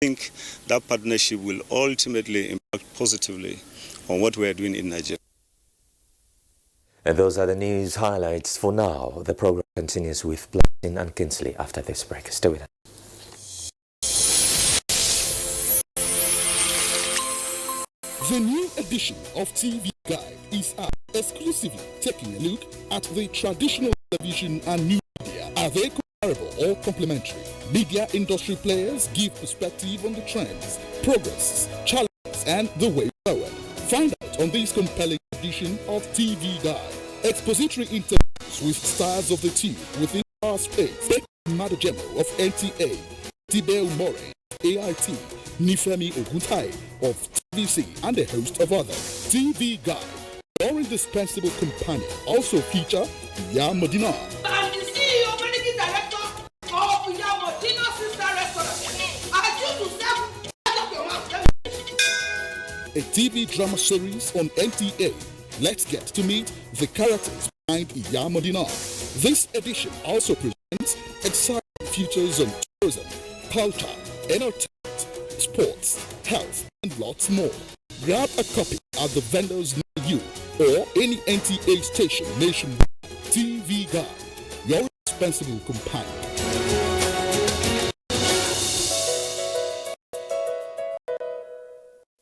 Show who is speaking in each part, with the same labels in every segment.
Speaker 1: think that partnership will ultimately impact positively on what we are doing in Nigeria.
Speaker 2: And those are the news highlights for now. The program continues with Blessing and Kinsley after this break. Stay with us.
Speaker 3: The new edition of TV Guide is out, exclusively taking a look at the traditional television and new media. Are they comparable or complementary? Media industry players give perspective on the trends, progress, challenges, and the way forward. Find out on this compelling edition of TV Guide. Expository interviews with stars of the team within our space. Madajemo of NTA, Tibel More, AIT, Nifemi Oguntai of TVC, and a host of others. TV Guide, your indispensable companion, also feature Iya Medina.
Speaker 4: I'm the CEO, managing director of Iya Medina Sister Restaurant. I choose to serve
Speaker 3: a TV drama series on NTA. Let's get to meet the characters behind Iya Medina. This edition also presents exciting features on tourism, culture, entertainment, sports, health, and lots more. Grab a copy at the vendors near you or any NTA station nationwide. TV Guide, your indispensable companion.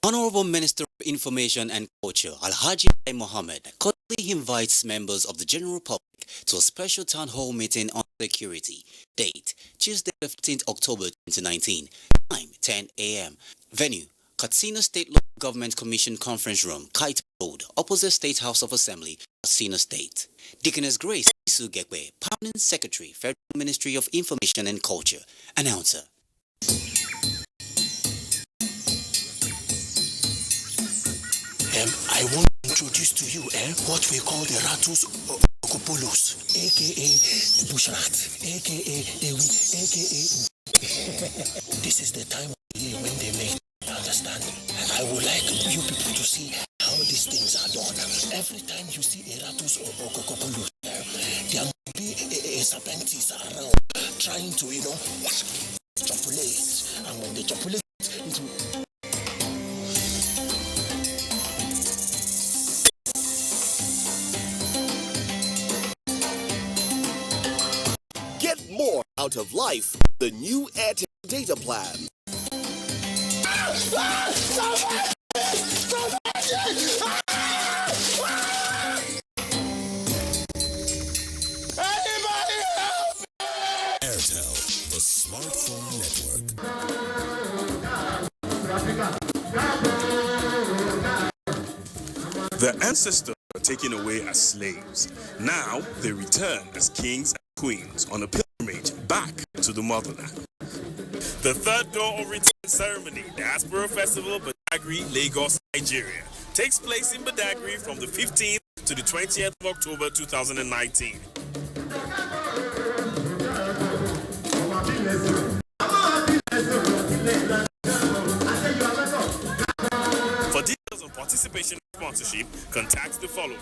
Speaker 5: Honorable Minister of Information and Culture, Alhaji Mohammed, cordially invites members of the general public to a special town hall meeting on security. Date, Tuesday, 15th October 2019. Time, 10 a.m. Venue, Katsina State Local Government Commission Conference Room, Kite Road, opposite State House of Assembly, Katsina State. Deaconess Grace Isugekwe, Permanent Secretary, Federal Ministry of Information and Culture. Announcer.
Speaker 6: I want to introduce to you what we call the Ratus Okopolos, aka Bushrat, aka Ewi, aka. This is the time of the year when they make, understand? I would like you people to see how these things are done. Every time you see a Ratus Okopolos, there will be a serpentis around trying to, chopulate. And when they chopulate, it will.
Speaker 7: Get more out of life, the new Airtel data plan.
Speaker 8: Airtel, the smartphone network.
Speaker 1: Their ancestors were taken away as slaves. Now they return as kings and queens on a pilgrimage back to the motherland. The third door of return ceremony, Diaspora Festival, Badagry, Lagos, Nigeria, takes place in Badagry from the 15th to the 20th of October 2019. For details on participation and sponsorship, contact the following.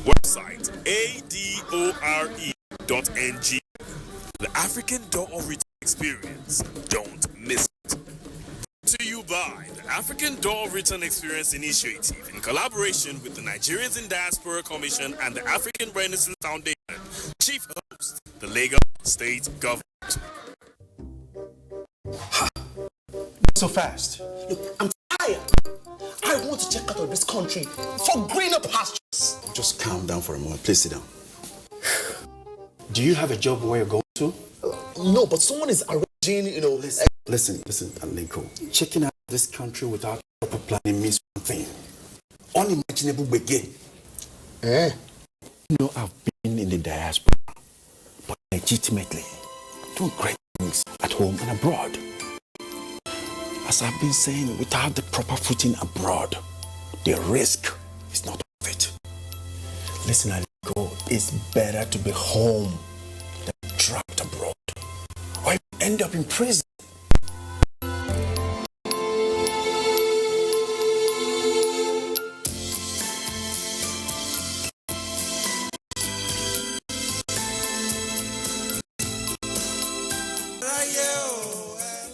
Speaker 1: Website adore.ng. The African Door of Return Experience. Don't miss it. To you by the African Door of Return Experience Initiative in collaboration with the Nigerians in Diaspora Commission and the African Renaissance Foundation. Chief host, the Lagos State Government.
Speaker 9: So fast.
Speaker 6: Look, I'm tired. I want to check out of this country for greener pastures.
Speaker 9: Just calm down for a moment. Please sit down. Do you have a job where you're going to?
Speaker 6: No, but someone is arranging,
Speaker 9: Listen, Alinko. Checking out this country without proper planning means one thing. Unimaginable begin. You know, I've been in the diaspora, but legitimately doing great things at home and abroad. As I've been saying, without the proper footing abroad, the risk is not worth it. Listen, Aliko, it's better to be home than trapped abroad, or you end up in prison.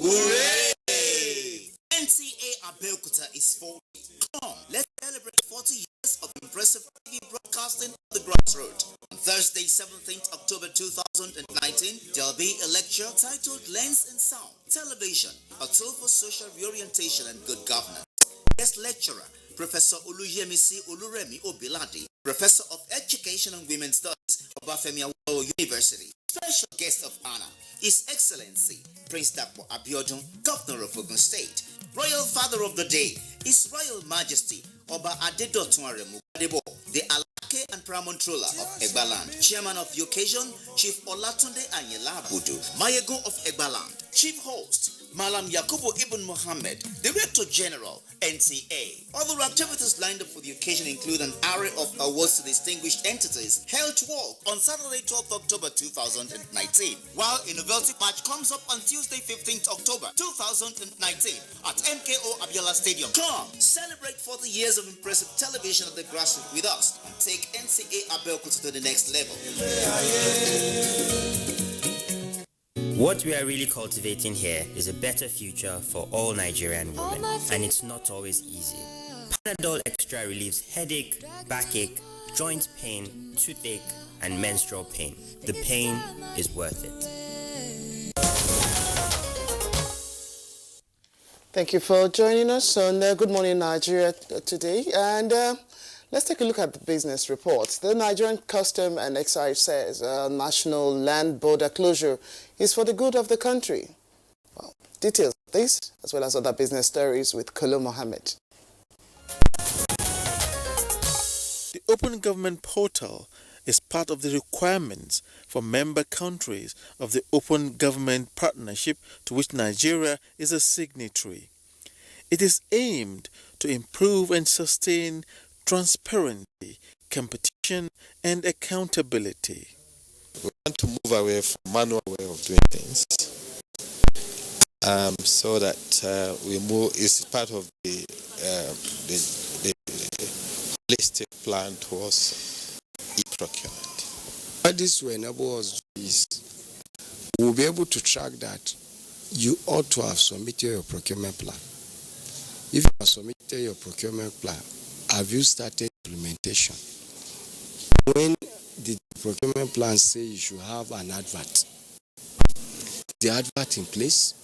Speaker 7: Ooh.
Speaker 5: Abeokuta is 40. Come, let's celebrate 40 years of impressive TV broadcasting on the grassroots. On Thursday, 17th October 2019, there'll be a lecture titled Lens and Sound, Television, a tool for social reorientation and good governance. Guest lecturer, Professor Oluyemisi Oluremi Obiladi, Professor of Education and Women's Studies, Obafemi Awolowo University. Special guest of honor, His Excellency Prince Dapo Abiodun, Governor of Ogun State. Royal Father of the Day, His Royal Majesty Oba Adedotun Aremu Adebo, the Alake and Pramontrola of Egbaland. Chairman of the occasion, Chief Olatunde Anyela Abudu, Mayego of Egbaland. Chief host, Malam Yakubu Ibn Mohammed, Director General, NTA. Other activities lined up for the occasion include an array of awards to distinguished entities held to walk on Saturday, 12th October 2019, while a novelty match comes up on Tuesday, 15th October 2019 at MKO Abiola Stadium. Come, celebrate 40 years of impressive television at the grassroots with us and take NCA Abeokuta to the next level.
Speaker 10: What we are really cultivating here is a better future for all Nigerian women, and it's not always easy. Panadol Extra relieves headache, backache, joint pain, toothache, and menstrual pain. The pain is worth it.
Speaker 11: Thank you for joining us on Good Morning Nigeria today. And let's take a look at the business reports. The Nigerian Custom and Excise says national land border closure is for the good of the country. Well, details of this, as well as other business stories with Kolo Mohammed.
Speaker 12: The Open Government Portal is part of the requirements for member countries of the Open Government Partnership to which Nigeria is a signatory. It is aimed to improve and sustain transparency, competition, and accountability.
Speaker 13: We want to move away from manual way of doing things, so that we move. It's part of the holistic plan towards e-procurement.
Speaker 14: What this will enable us is we'll be able to track that you ought to have submitted your procurement plan. If you have submitted your procurement plan, have you started implementation? When the procurement plan says you should have an advert, the advert in place?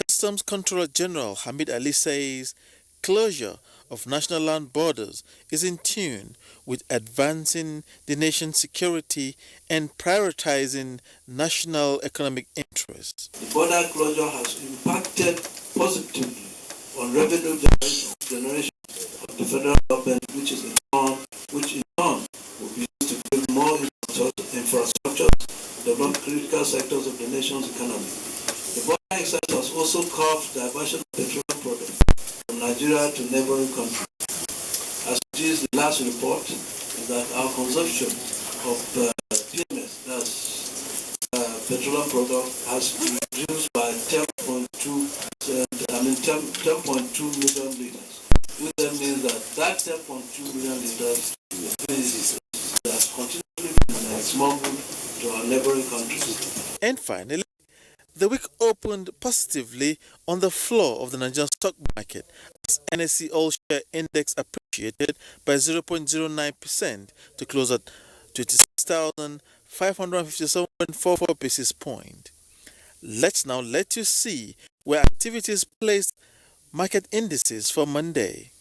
Speaker 12: Customs Controller General Hamid Ali says closure of national land borders is in tune with advancing the nation's security and prioritizing national economic interests.
Speaker 15: The border closure has impacted positively on revenue generation of the federal government, which in turn will be used to build more infrastructure, develop critical sectors of the nation's economy. The border exercise has also curbed diversion of petroleum products from Nigeria to neighboring countries. As it is, the last report is that our consumption of PMS, that's petroleum product, has reduced by 10.2 million liters, which then means that 10.2 million liters is continually being smuggled to our neighboring countries.
Speaker 12: And finally, the week opened positively on the floor of the Nigerian stock market as NSE All-Share Index appreciated by 0.09% to close at 26,557.44 basis points. Let's now let you see where activities placed market indices for Monday.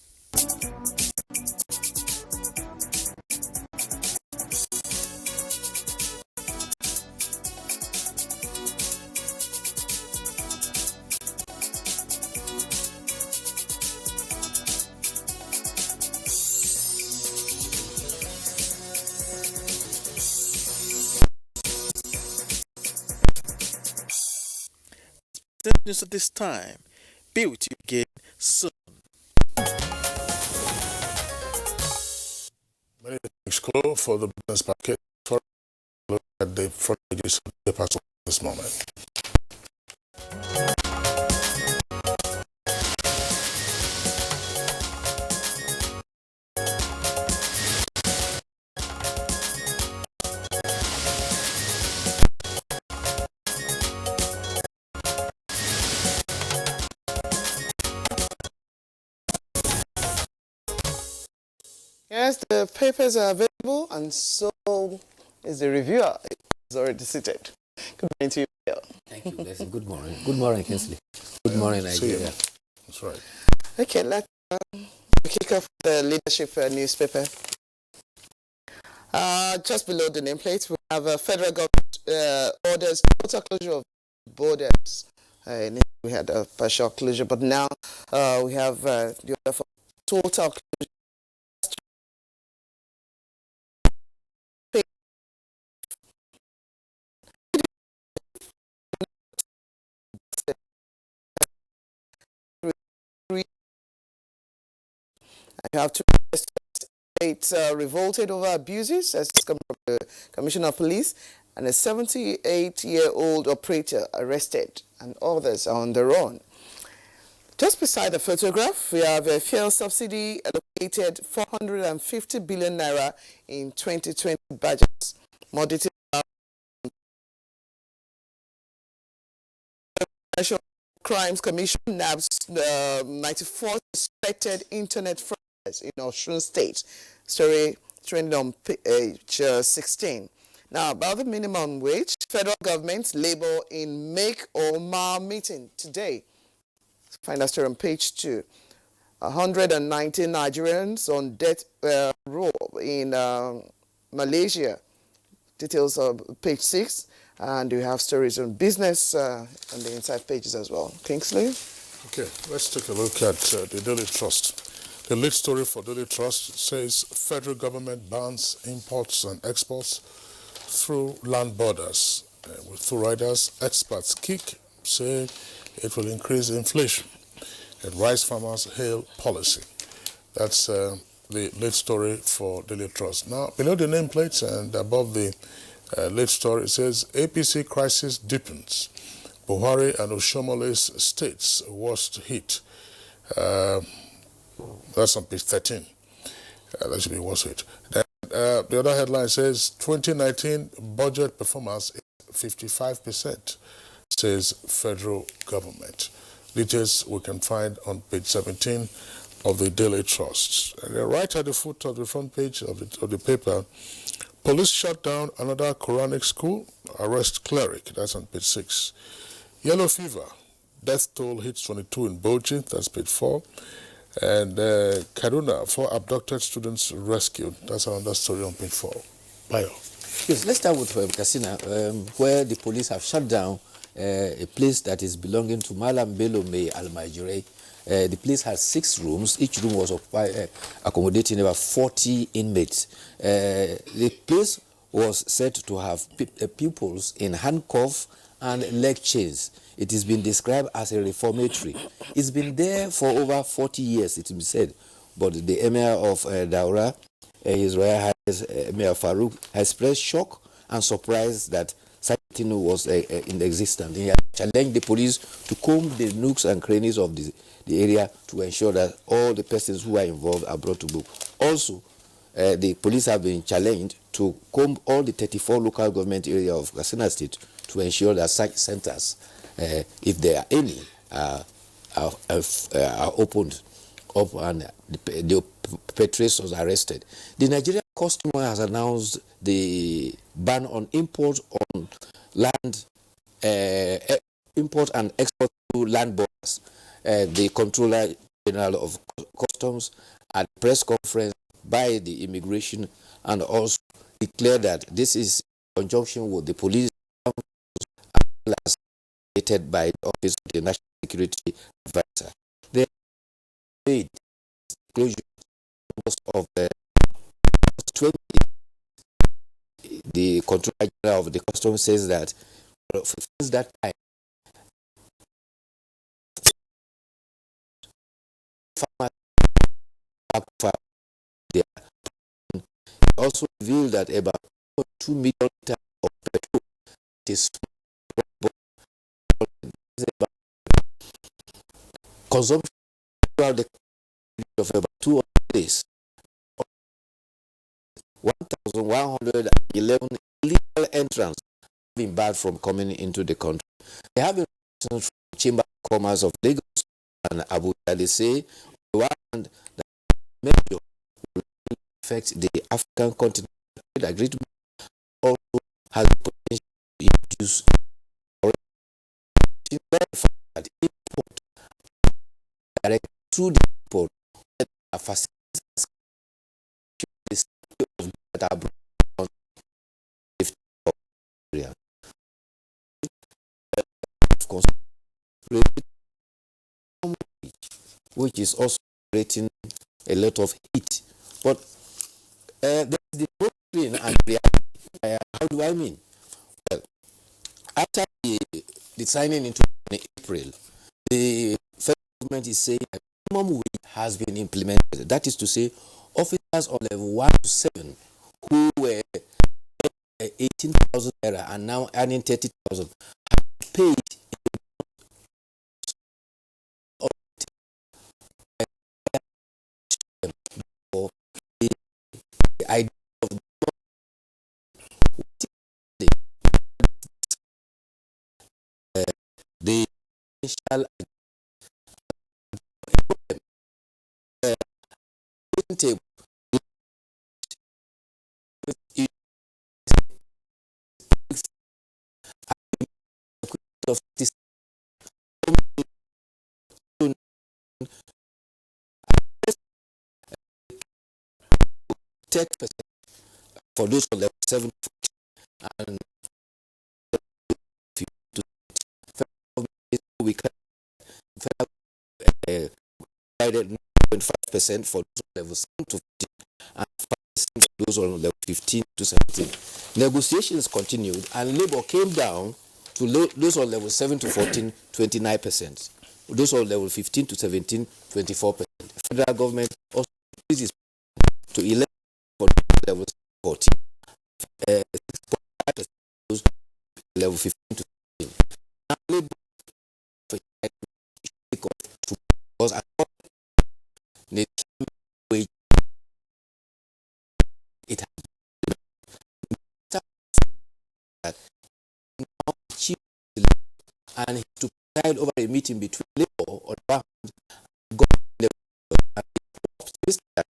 Speaker 12: News at this time. Be with you again soon.
Speaker 16: Many thanks, Chloe, for the business packet. For look at the front pages of the paper this moment.
Speaker 11: Yes, the papers are available, and so is the reviewer. He's already seated. Good morning to you, Bill.
Speaker 17: Thank you, Leslie. Good morning. Good morning, Kinsley. Good morning, Nigeria.
Speaker 16: That's right.
Speaker 11: Okay, let's kick off the leadership newspaper. Just below the nameplate, we have a federal government orders total closure of borders. We had a partial closure, but now we have the order for total closure. I have two states revolted over abuses, as come from the Commissioner of Police, and a 78-year-old operator arrested, and others are on their own. Just beside the photograph, we have a fuel subsidy allocated 450 billion naira in 2020 budgets. More details. National Crimes Commission nabs 94 suspected internet fraudsters in Osun State. Story trending on page 16. Now, about the minimum wage, federal government labor in make or mar meeting today. Find that story on page 2. 119 Nigerians on death row in Malaysia. Details on page 6. And we have stories on business on the inside pages as well. Kingsley?
Speaker 16: Okay, let's take a look at the Daily Trust. The lead story for Daily Trust says federal government bans imports and exports through land borders. With two riders, experts kick, say it will increase inflation. And rice farmers hail policy. That's the lead story for Daily Trust. Now, below the nameplates and above the lead story, it says APC crisis deepens. Buhari and Oshomole's states worst hit. That's on page 13. That should be worst hit. Then, the other headline says 2019 budget performance is 55%, says federal government. Details we can find on page 17 of the Daily Trust. And right at the foot of the front page of the paper, police shut down another Quranic school, arrest cleric. That's on page 6. Yellow fever, death toll hits 22 in Bochi. That's page 4. And Kaduna, 4 abducted students rescued. That's another story on page 4. Bayo.
Speaker 17: Yes, let's start with Katsina, where the police have shut down a place that is belonging to Malam Bello May Al-Majure. The place has 6 rooms. Each room was accommodating about 40 inmates. The place was said to have pupils in handcuffs and leg chains. It has been described as a reformatory. It's been there for over 40 years, it is said. But the Emir of Daura, His Royal Highness Emir Farouk, has expressed shock and surprise that such a thing was in existence. He has challenged the police to comb the nooks and crannies of the area to ensure that all the persons who are involved are brought to book. Also, the police have been challenged to comb all the 34 local government areas of Katsina State to ensure that such centers, if there are any, are opened up and the perpetrators arrested. The Nigerian customer has announced the ban on import on land, import and export to land borders. The Controller General of Customs at press conference by the immigration and also declared that this is in conjunction with the police as stated by the Office of the National Security Advisor. They made closure of the 20. The Controller General of the Customs says that since that time, also revealed that about 2 million liters of petrol is consumption throughout the period of about 2 days. 1,111 illegal entrants have been barred from coming into the country. They have been from the Chamber of Commerce of Lagos and Abuja. They say the one that major affect the African continent trade agreement, also has the potential to introduce that import direct through the import facilities that are brought which is also creating a lot of heat. But there's the doctrine and reality. How do I mean? Well, after the signing into April, the federal government is saying that minimum wage has been implemented. That is to say, officers on level 1 to 7 who were 18,000 naira and now earning 30,000 have paid for the idea of the initial table of this 30% for those on level 7 and we provided 9.5% for those on level 7 to 15 and 5% for those on level 15 to 17. Negotiations continued and Labour came down to those on level 7 to 14, 29%. Those on level 15 to 17, 24%. The federal government also increases to 11 for level 14, 6.5% those level 15 to 17. Now, Labour because the wage it has that now chief and to preside over a meeting between Labour or government and optimistic that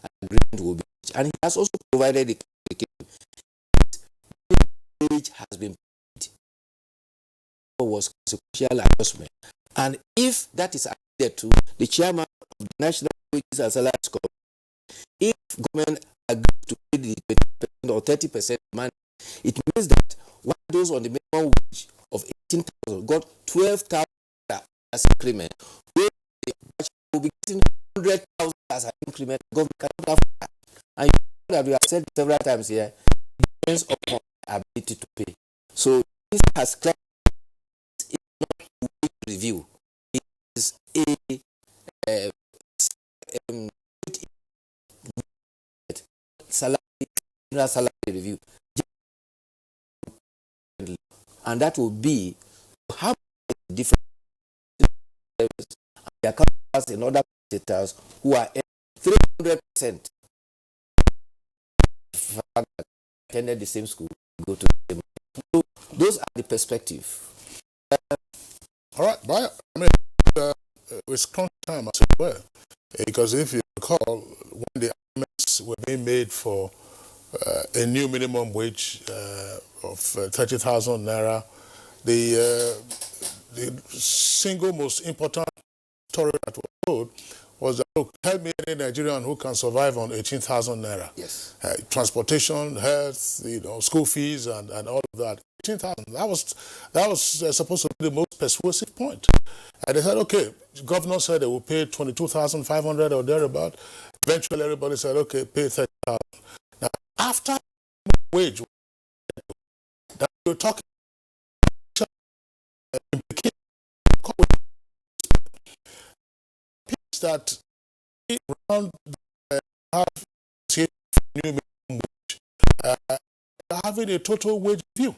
Speaker 17: an agreement will be reached. And he has also provided the wage has been paid was consequential adjustment. And if that is added to the chairman of the National Wages and Salaries Committee, if government agrees to pay the 20% or 30% money, it means that one of those on the minimum wage of 18,000 got 12,000 as increment, where the will be getting 100,000 as an increment. Government cannot afford that. And you know that we have said several times here, it depends upon ability to pay. So this has clarified it's not a wage review. It is a salary review, and that will be how different their counterparts in other competitors who are 300% attended the same school, go to the same. So those are the perspective.
Speaker 16: All right, but I mean, it's crunch time as well, because if you recall, when the amendments were being made for a new minimum wage of 30,000 naira, the single most important story that was told was that, look, tell me any Nigerian who can survive on 18,000 naira.
Speaker 17: Yes.
Speaker 16: Transportation, health, school fees, and all of that. 18,000. That was supposed to be the most persuasive point. And they said, okay, the governor said they will pay 22,500 or thereabout. Eventually, everybody said, okay, pay 30,000. Now, after wage, that we're talking that around half new minimum wage, having a total wage review.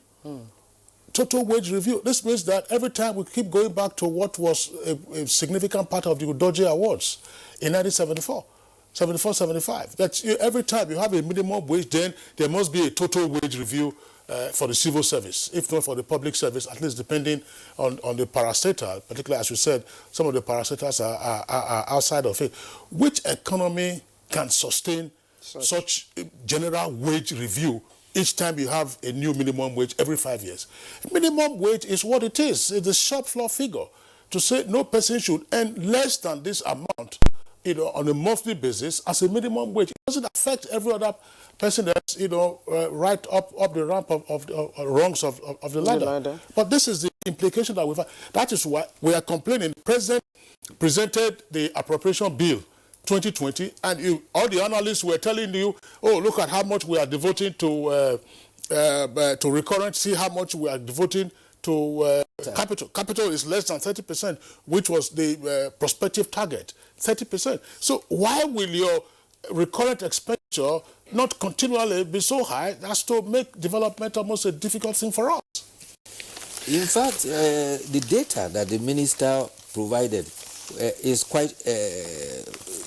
Speaker 16: Total wage review. This means that every time we keep going back to what was a significant part of the Udoji Awards in 1974, 74, 75. That every time you have a minimum wage, then there must be a total wage review for the civil service, if not for the public service, at least depending on the parastatal, particularly as you said, some of the parastatals are outside of it. Which economy can sustain such general wage review each time you have a new minimum wage every 5 years. Minimum wage is what it is. It's a shop floor figure. To say no person should earn less than this amount, on a monthly basis as a minimum wage, it doesn't affect every other person that's, right up the ramp of rungs of the ladder. But this is the implication that we've had. That is why we are complaining. The President presented the appropriation bill 2020, and all the analysts were telling you, oh, look at how much we are devoting to recurrent, see how much we are devoting to capital. Capital is less than 30%, which was the prospective target, 30%. So why will your recurrent expenditure not continually be so high as to make development almost a difficult thing for us?
Speaker 17: In fact, the data that the minister provided is quite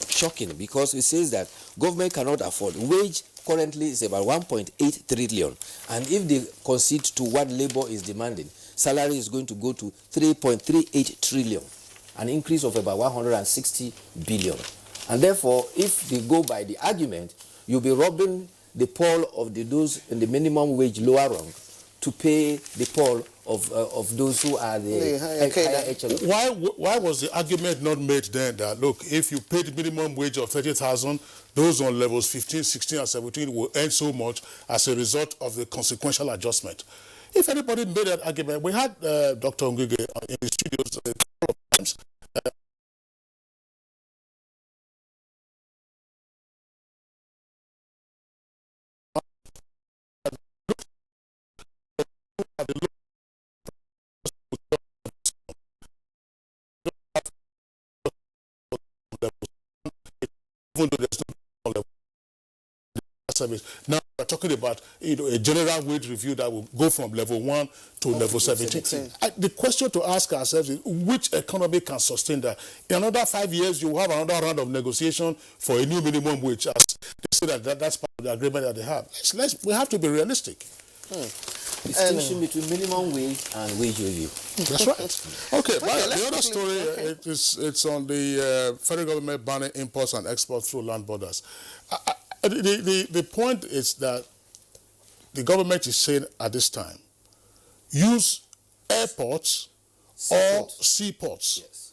Speaker 17: shocking, because it says that government cannot afford. Wage currently is about 1.8 trillion, and if they concede to what labor is demanding, salary is going to go to 3.38 trillion, an increase of about 160 billion. And therefore, if they go by the argument, you'll be robbing the poor of those in the minimum wage lower rung to pay the poor of those who are the higher echelon.
Speaker 16: Why was the argument not made then that, look, if you pay the minimum wage of 30,000, those on levels 15, 16, and 17 will earn so much as a result of the consequential adjustment? If anybody made that argument, we had Dr. Ngige in the studios a couple of times. Even though there's no level service. Now we're talking about a general wage review that will go from level 1 to level 17. The question to ask ourselves is, which economy can sustain that? In another 5 years, you will have another round of negotiation for a new minimum wage, as they say that's part of the agreement that they have. We have to be realistic.
Speaker 17: Distinction between minimum wage and wage review.
Speaker 16: That's right. Okay, the other story, it's on the federal government banning imports and exports through land borders. The point is that the government is saying at this time, use airports or seaports. Yes.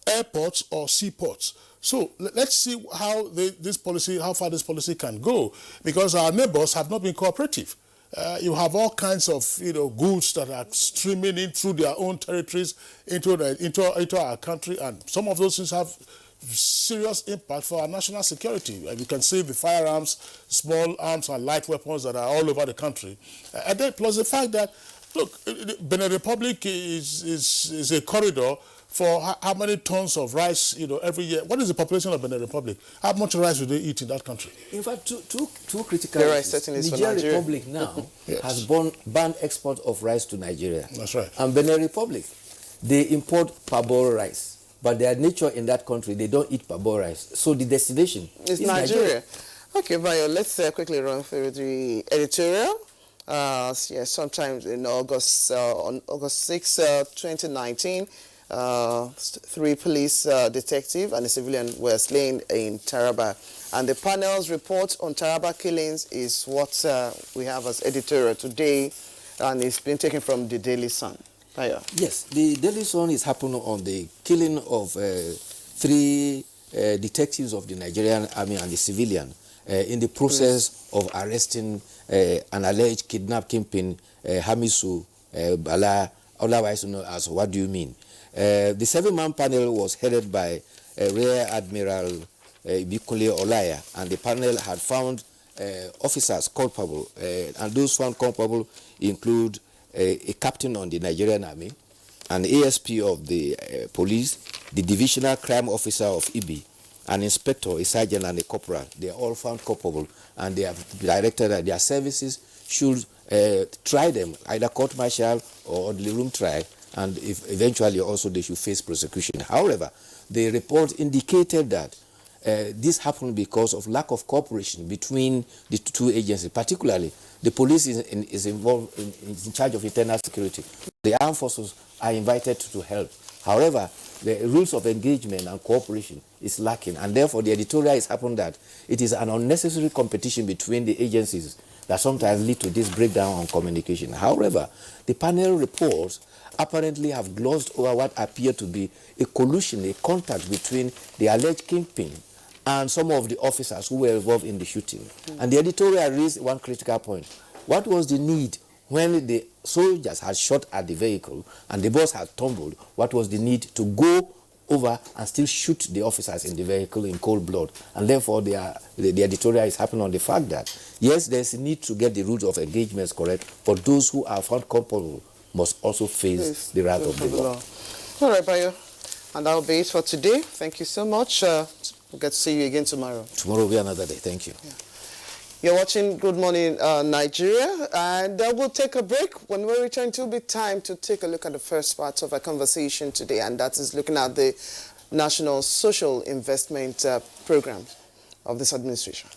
Speaker 16: Airports or seaports. So let's see how far this policy can go, because our neighbors have not been cooperative. You have all kinds of goods that are streaming in through their own territories into our country, and some of those things have serious impact for our national security. And you can see the firearms, small arms and light weapons that are all over the country. And then plus the fact that, look, Benin Republic is a corridor for how many tons of rice, every year. What is the population of Benin Republic? How much rice do they eat in that country?
Speaker 17: In fact, two critical issues. Nigeria Republic now has banned export of rice to Nigeria.
Speaker 16: That's right.
Speaker 17: And Benin Republic, they import parboiled rice. But their nature in that country, they don't eat parboiled rice. So the destination is Nigeria.
Speaker 11: Okay, Bayo, let's quickly run through the editorial. Sometimes in on August 6, 2019, 3 police detectives and a civilian were slain in Taraba. And the panel's report on Taraba killings is what we have as editorial today, and it's been taken from the Daily Sun.
Speaker 17: Yes, the Daily Sun is happening on the killing of 3 detectives of the Nigerian army and the civilian in the process of arresting an alleged kidnap kingpin, Hamisu Bala, otherwise known as What Do You Mean? The 7-man panel was headed by Rear Admiral Bikule Olaya, and the panel had found officers culpable, and those found culpable include a captain on the Nigerian army, an ASP of the police, the divisional crime officer of IBI, an inspector, a sergeant, and a corporal. They are all found culpable, and they have directed that their services should try them, either court-martial or orderly room trial, and if eventually also they should face prosecution. However, the report indicated that this happened because of lack of cooperation between the 2 agencies. Particularly, the police is involved in charge of internal security. The armed forces are invited to help. However, the rules of engagement and cooperation is lacking, and therefore the editorial is happening that it is an unnecessary competition between the agencies that sometimes lead to this breakdown on communication. However, the panel reports apparently have glossed over what appeared to be a collusion, a contact between the alleged kingpin and some of the officers who were involved in the shooting. And the editorial raised one critical point. What was the need when the soldiers had shot at the vehicle and the bus had tumbled? What was the need to go over and still shoot the officers in the vehicle in cold blood? And therefore, the editorial is happening on the fact that, yes, there's a need to get the rules of engagements correct, but those who are found culpable must also face the wrath of the law.
Speaker 11: All right, Bayo. And that'll be it for today. Thank you so much. We'll get to see you again tomorrow.
Speaker 17: Tomorrow will be another day. Thank you.
Speaker 11: Yeah. You're watching Good Morning Nigeria, and we'll take a break. When we return, it will be time to take a look at the first part of our conversation today, and that is looking at the National Social Investment Program of this administration.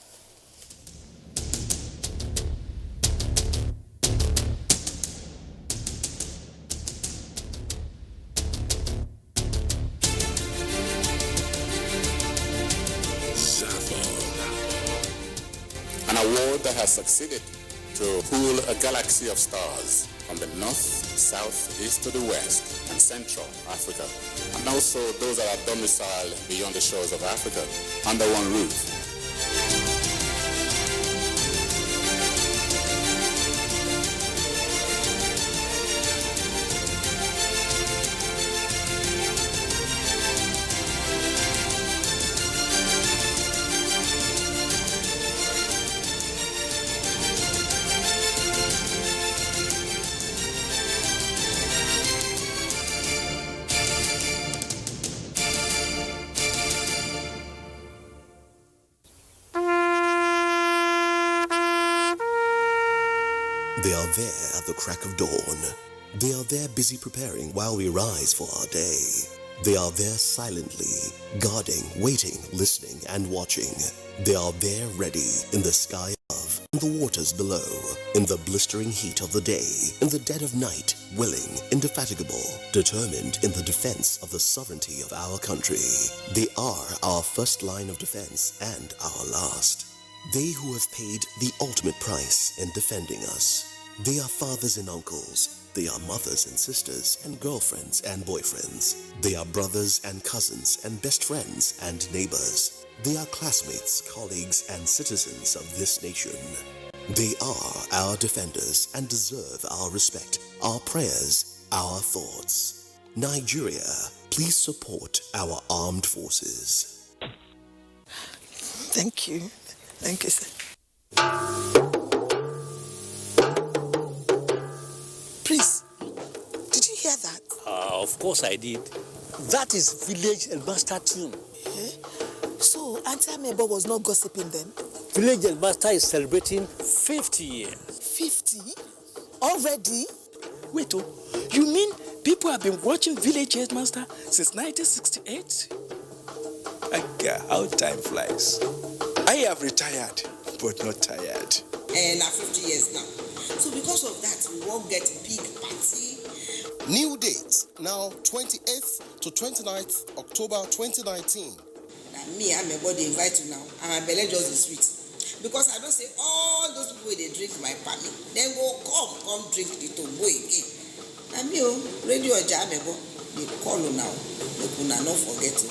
Speaker 18: An award that has succeeded to pool a galaxy of stars from the north, south, east to the west, and central Africa, and also those that are domiciled beyond the shores of Africa under one roof.
Speaker 7: They are there at the crack of dawn. They are there busy preparing while we rise for our day. They are there silently, guarding, waiting, listening, and watching. They are there ready in the sky above, in the waters below, in the blistering heat of the day, in the dead of night, willing, indefatigable, determined in the defense of the sovereignty of our country. They are our first line of defense and our last. They who have paid the ultimate price in defending us. They are fathers and uncles. They are mothers and sisters and girlfriends and boyfriends. They are brothers and cousins and best friends and neighbors. They are classmates, colleagues, and citizens of this nation. They are our defenders and deserve our respect, our prayers, our thoughts. Nigeria, please support our armed forces.
Speaker 19: Thank you. Thank you, sir. Please, did you hear that?
Speaker 6: Of course I did. That is village headmaster tune.
Speaker 19: So, Auntie Amebo was not gossiping then?
Speaker 6: Village headmaster is celebrating 50 years. 50?
Speaker 19: Already?
Speaker 6: Wait, you mean people have been watching village headmaster since 1968? How time flies. I have retired, but not tired.
Speaker 20: And now 50 years now. So because of that, we won't get big party.
Speaker 7: New date, now 28th to 29th October 2019.
Speaker 20: Me, I'm a body invite you now. And my belly just is sweet. Because I don't say all those people they drink my palmy. Then go come drink the tombo again. And me, radio jamebo, they call you now. They could not forget it.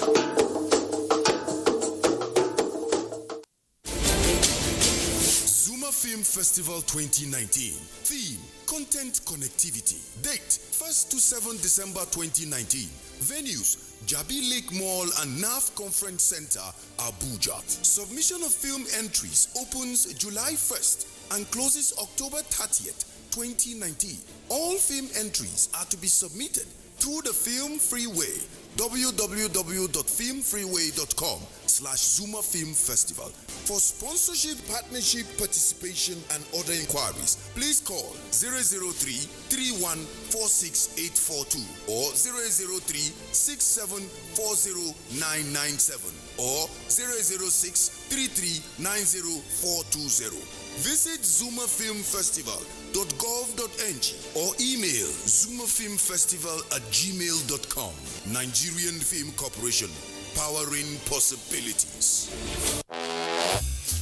Speaker 8: Film Festival 2019. Theme: Content Connectivity. Date: 1st to 7th December 2019. Venues: Jabi Lake Mall and NAF Conference Center, Abuja. Submission of film entries opens July 1st and closes October 30th, 2019. All film entries are to be submitted through the Film Freeway, www.filmfreeway.com/Zuma Film Festival. For sponsorship, partnership, participation, and other inquiries, please call 003-3146-842 or 003-6740997 or 006-3390-420. Visit Zuma Film Festival nigeria.gov.ng or email zumafilmfestival@gmail.com. Nigerian Film Corporation, powering possibilities.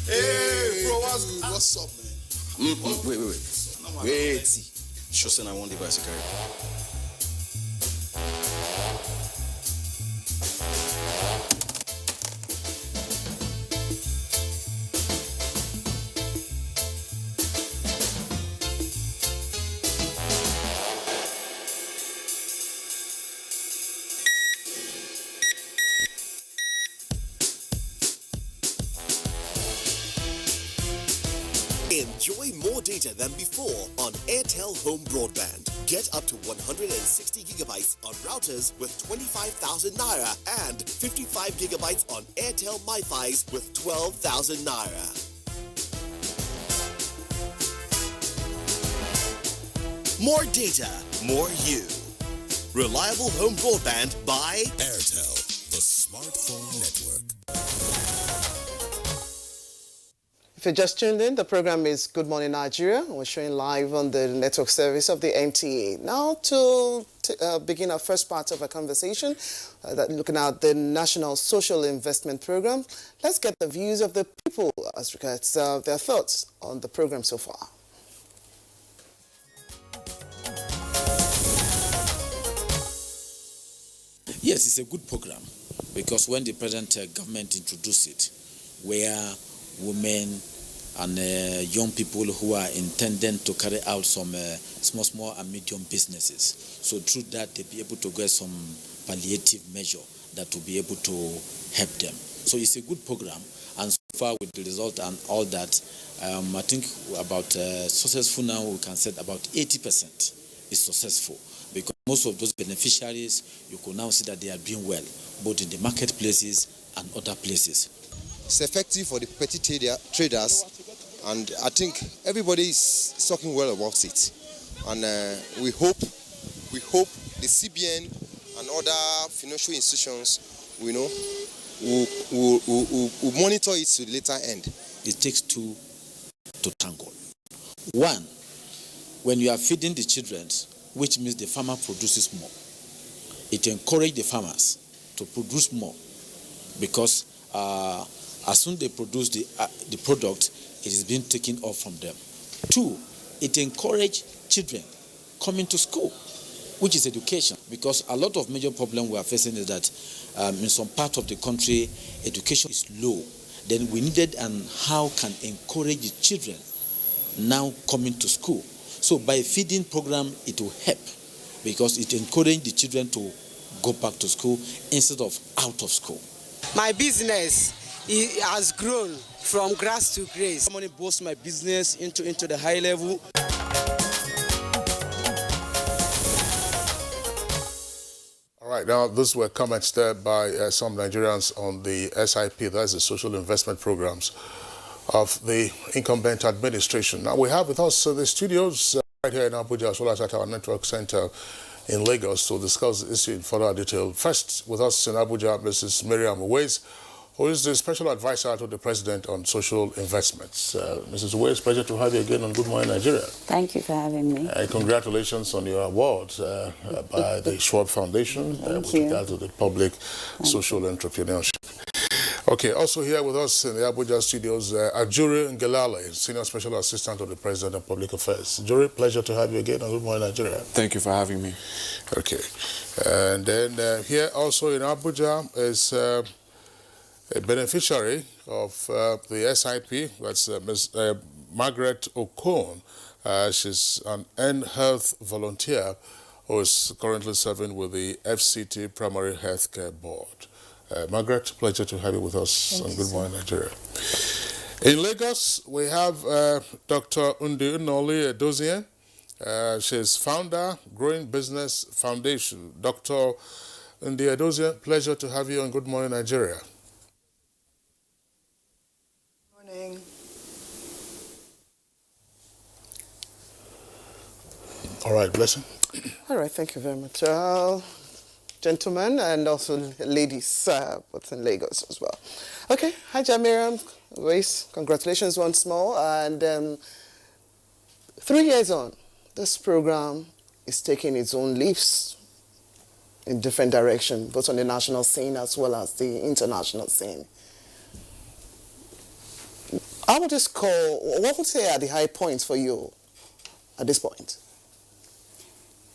Speaker 13: Hey, bro, what's up, man?
Speaker 6: Wait. Sure, son, I want the bicycle.
Speaker 7: Enjoy more data than before on Airtel Home Broadband. Get up to 160 gigabytes on routers with 25,000 naira and 55 gigabytes on Airtel MiFis with 12,000 naira. More data, more you. Reliable home broadband by Airtel, the smartphone network.
Speaker 11: If you just tuned in, the program is Good Morning Nigeria. We're showing live on the network service of the NTA. Now to begin our first part of our conversation, looking at the National Social Investment Program, let's get the views of the people as regards their thoughts on the program so far.
Speaker 21: Yes, it's a good program because when the present government introduced it, where women and young people who are intending to carry out some small and medium businesses. So through that, they'll be able to get some palliative measure that will be able to help them. So it's a good program, and so far with the result and all that, I think about successful now, we can say about 80% is successful, because most of those beneficiaries, you can now see that they are doing well, both in the marketplaces and other places.
Speaker 13: It's effective for the petty traders, and I think everybody is talking well about it. And we hope the CBN and other financial institutions, will monitor it to the later end.
Speaker 21: It takes two to tangle. One, when you are feeding the children, which means the farmer produces more, it encourages the farmers to produce more, because as soon as they produce the product, it is being taken off from them. Two, it encourages children coming to school, which is education, because a lot of major problem we are facing is that in some part of the country, education is low. Then we needed how can encourage the children now coming to school. So by feeding program, it will help, because it encourages the children to go back to school instead of out of school.
Speaker 22: My business, it has grown from grass to grace.
Speaker 23: Someone boost my business into the high level.
Speaker 16: All right, now those were comments there by some Nigerians on the SIP, that's the Social Investment Programs of the incumbent administration. Now we have with us the studios right here in Abuja, as well as at our network center in Lagos, to discuss the issue in further detail. First, with us in Abuja, Mrs. Miriam Uwais, who is the special advisor to the president on social investments. Mrs. Uwais, pleasure to have you again on Good Morning Nigeria.
Speaker 24: Thank you for having me.
Speaker 16: Congratulations on your award by the Schwab Foundation with regard to the public social entrepreneurship. Okay, also here with us in the Abuja studios, Ajuri Ngelale, Senior Special Assistant to the President of Public Affairs. Ajuri, pleasure to have you again on Good Morning Nigeria.
Speaker 25: Thank you for having me.
Speaker 16: Okay. And then here also in Abuja is a beneficiary of the SIP, that's Ms. Margaret Okon. She's an N-Health volunteer who is currently serving with the FCT Primary Healthcare Board. Margaret, pleasure to have you with us on Good Morning Nigeria. In Lagos, we have Dr. Undi Unoli Edozien. She's founder, Growing Business Foundation. Dr. Undi Edozien, pleasure to have you on Good Morning Nigeria.
Speaker 26: Morning.
Speaker 16: All right, blessing.
Speaker 11: All right, thank you very much. Gentlemen and also ladies, both in Lagos as well. Okay, hi Miriam, Uwais, congratulations once more. And 3 years on, this program is taking its own leaps in different directions, both on the national scene as well as the international scene. I would just what would say are the high points for you at this point?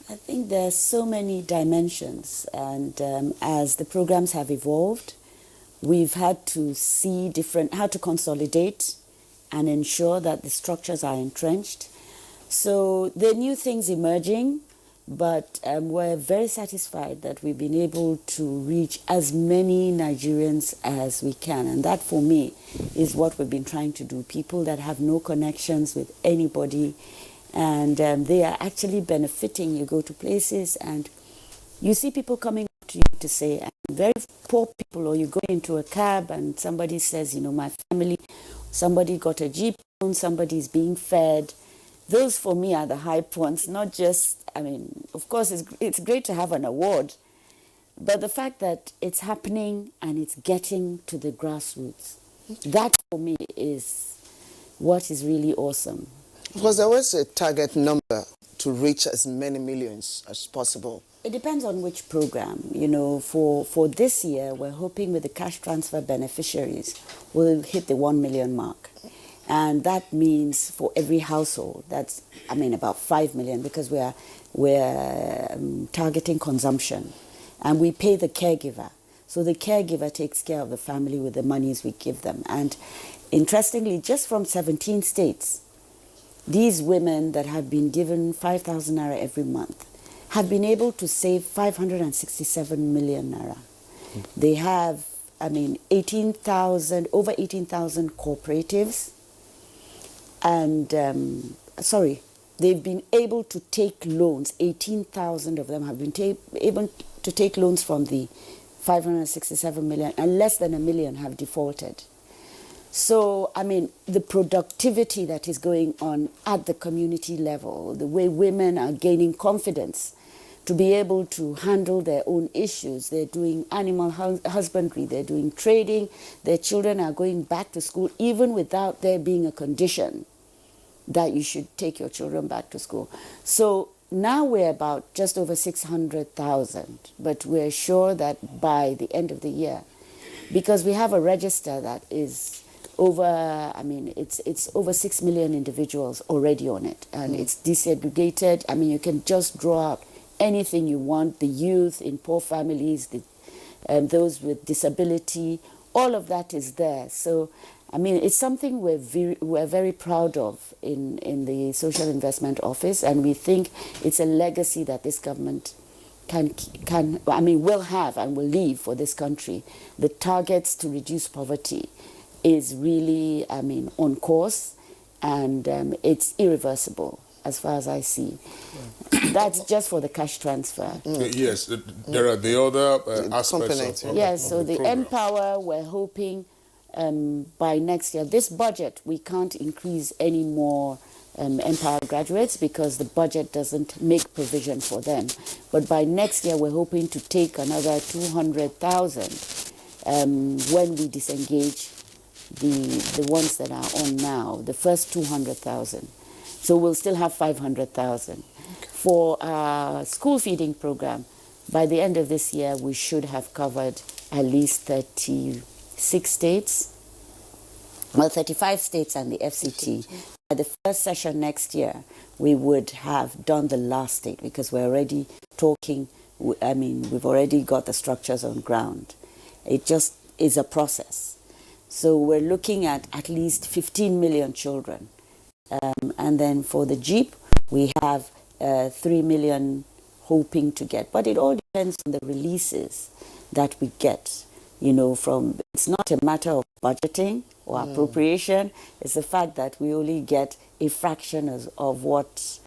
Speaker 2: I think there's so many dimensions, and as the programs have evolved, we've had to see how to consolidate and ensure that the structures are entrenched. So there are new things emerging, but we're very satisfied that we've been able to reach as many Nigerians as we can. And that, for me, is what we've been trying to do. People that have no connections with anybody, and they are actually benefiting. You go to places and you see people coming up to you to say, very poor people, or you go into a cab and somebody says, you know, my family, somebody got a Jeep loan, somebody's being fed. Those, for me, are the high points, not just, I mean, of course, it's great to have an award, but the fact that it's happening and it's getting to the grassroots, that, for me, is what is really awesome.
Speaker 11: Because there was a target number to reach as many millions as possible.
Speaker 2: It depends on which program. You know, for this year, we're hoping with the cash transfer beneficiaries, we'll hit the 1 million mark. And that means for every household, that's, I mean, about 5 million, because we're targeting consumption. And we pay the caregiver. So the caregiver takes care of the family with the monies we give them. And interestingly, just from 17 states, these women that have been given 5,000 naira every month have been able to save 567 million naira. They have, I mean, over 18,000 cooperatives. And, they've been able to take loans. 18,000 of them have been able to take loans from the 567 million, and less than 1 million have defaulted. So, I mean, the productivity that is going on at the community level, the way women are gaining confidence to be able to handle their own issues. They're doing animal husbandry, they're doing trading, their children are going back to school, even without there being a condition that you should take your children back to school. So now we're about just over 600,000, but we're sure that by the end of the year, because we have a register that is over, I mean, it's over 6 million individuals already on it, and it's desegregated. I mean, you can just draw out anything you want, the youth in poor families, those with disability, all of that is there. So, I mean, it's something we're very proud of in the Social Investment Office, and we think it's a legacy that this government will have and will leave for this country. The targets to reduce poverty is really, I mean, on course, and it's irreversible as far as I see. That's just for the cash transfer.
Speaker 16: Yes, there are the other aspects of
Speaker 2: yes, so the
Speaker 16: program.
Speaker 2: Empower, we're hoping by next year. This budget, we can't increase any more Empower graduates because the budget doesn't make provision for them. But by next year, we're hoping to take another 200,000 when we disengage the ones that are on now, the first 200,000. So we'll still have 500,000. For our school feeding program, by the end of this year, we should have covered at least 36 states, well, 35 states and the FCT. By the first session next year, we would have done the last state because we're already talking, I mean, we've already got the structures on ground. It just is a process. So we're looking at least 15 million children. And then for the Jeep, we have 3 million hoping to get. But it all depends on the releases that we get. You know, it's not a matter of budgeting or appropriation. It's the fact that we only get a fraction of what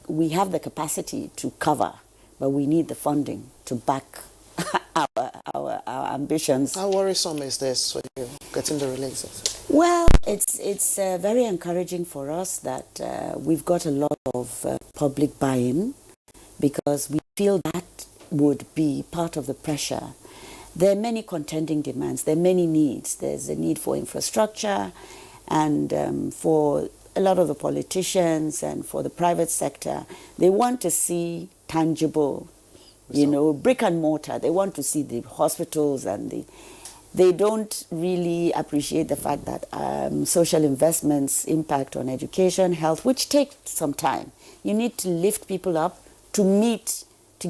Speaker 2: we have the capacity to cover, but we need the funding to back our ambitions.
Speaker 11: How worrisome is this when you're getting the releases?
Speaker 2: Well, it's very encouraging for us that we've got a lot of public buy-in, because we feel that would be part of the pressure. There are many contending demands. There are many needs. There's a need for infrastructure and for a lot of the politicians and for the private sector, they want to see tangible, brick and mortar. They want to see the hospitals and they don't really appreciate the fact that social investments impact on education, health, which take some time. You need to lift people up to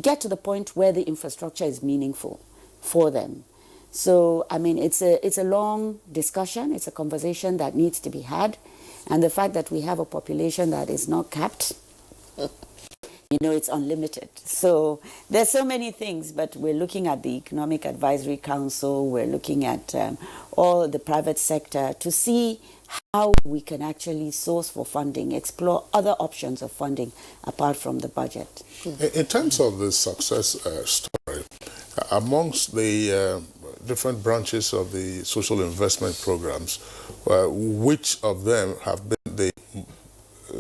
Speaker 2: get to the point where the infrastructure is meaningful for them. So, I mean, it's a long discussion. It's a conversation that needs to be had. And the fact that we have a population that is not capped, it's unlimited. So there's so many things, but we're looking at the Economic Advisory Council. We're looking at all the private sector to see how we can actually source for funding, explore other options of funding apart from the budget.
Speaker 16: In terms of the success story, amongst the different branches of the social investment programs, which of them have been the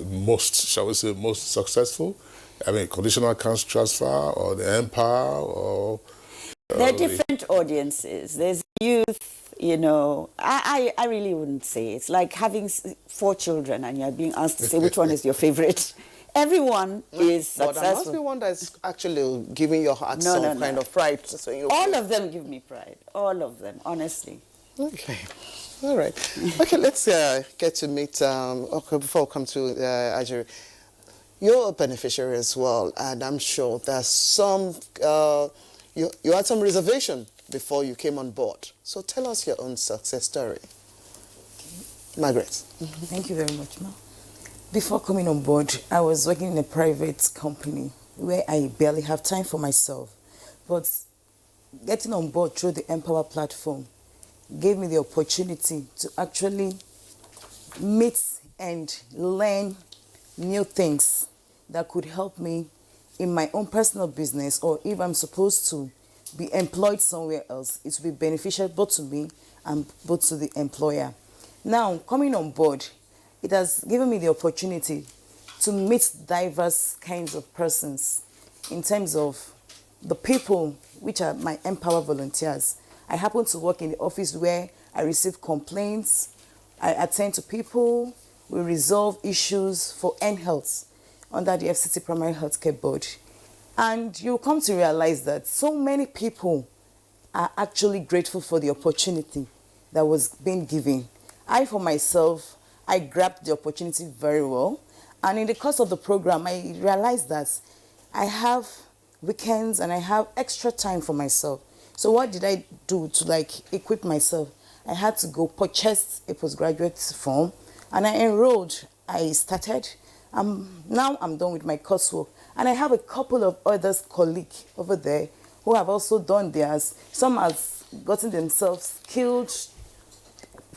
Speaker 16: most, shall we say, most successful? I mean, conditional accounts transfer or the Empower or...
Speaker 2: there are different audiences. There's youth, I really wouldn't say. It's like having 4 children and you're being asked to say which one is your favorite. Everyone is successful.
Speaker 11: But there must be one that's actually giving your heart some kind of pride. So
Speaker 2: all of them give me pride. All of them, honestly.
Speaker 11: Okay. All right. Okay, let's get to meet, before we come to Ajiri. You're a beneficiary as well, and I'm sure there's some, you had some reservation before you came on board. So tell us your own success story. Margaret.
Speaker 1: Thank you very much, Ma. Before coming on board, I was working in a private company where I barely have time for myself. But getting on board through the Empower platform gave me the opportunity to actually meet and learn new things that could help me in my own personal business, or if I'm supposed to be employed somewhere else, it will be beneficial both to me and both to the employer. Now, coming on board, it has given me the opportunity to meet diverse kinds of persons in terms of the people which are my Empower volunteers. I happen to work in the office where I receive complaints, I attend to people, we resolve issues for N-Health under the FCT Primary Healthcare Board. And you come to realize that so many people are actually grateful for the opportunity that was being given. I, for myself, I grabbed the opportunity very well. And in the course of the program, I realized that I have weekends and I have extra time for myself. So what did I do to equip myself? I had to go purchase a postgraduate form and I enrolled. I started. Now I'm done with my coursework. And I have a couple of other colleagues over there who have also done theirs. Some have gotten themselves skilled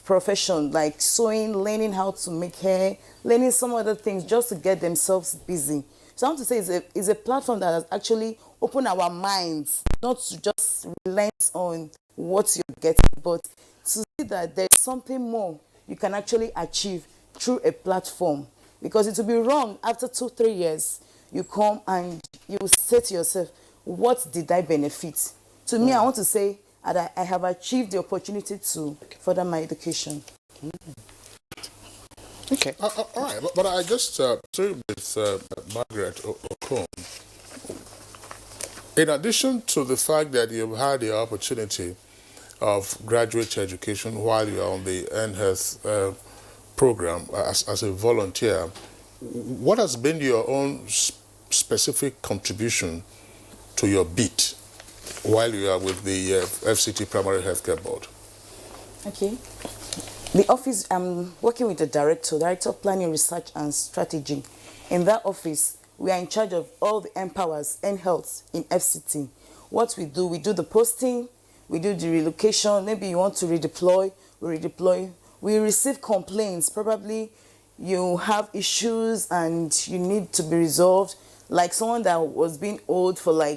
Speaker 1: profession like sewing, learning how to make hair, learning some other things just to get themselves busy. So I want to say it's a platform that has actually opened our minds, not to just rely on what you're getting, but to see that there's something more you can actually achieve through a platform. Because it will be wrong after 2-3 years, you come and you say to yourself, what did I benefit? To me, I want to say that I have achieved the opportunity to further my education.
Speaker 11: Okay.
Speaker 16: All right, but I just say with Margaret Okon, in addition to the fact that you've had the opportunity of graduate education while you're on the N-Health program as a volunteer, what has been your own specific contribution to your beat while you are with the FCT Primary Healthcare Board?
Speaker 1: Okay. The office, I'm working with the Director of Planning, Research and Strategy. In that office, we are in charge of all the Empowers and Health in FCT. What we do the posting, we do the relocation. Maybe you want to redeploy, we redeploy. We receive complaints. Probably you have issues and you need to be resolved. Like someone that was being owed for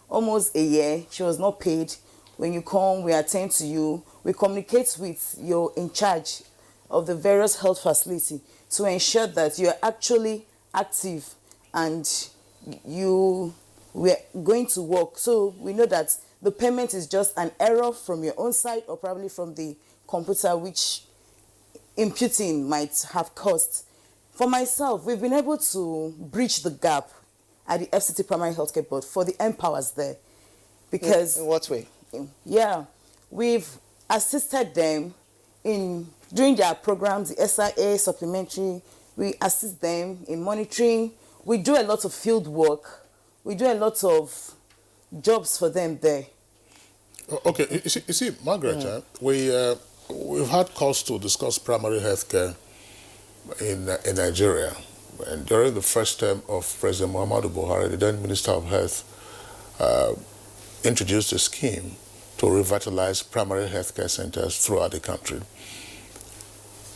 Speaker 1: almost a year, she was not paid. When you come, we attend to you. We communicate with your in charge of the various health facility to ensure that you are actually active and we're going to work. So we know that the payment is just an error from your own side or probably from the computer, which imputing might have cost. For myself, we've been able to bridge the gap at the FCT Primary Healthcare Board for the empowers there. Because
Speaker 11: in what way?
Speaker 1: Yeah, we've assisted them in doing their programs, the SIA supplementary. We assist them in monitoring. We do a lot of field work. We do a lot of jobs for them there.
Speaker 16: Okay, you see Margaret, we've had calls to discuss primary health care in Nigeria. And during the first term of President Muhammadu Buhari, the then Minister of Health, introduced a scheme to revitalize primary health care centers throughout the country.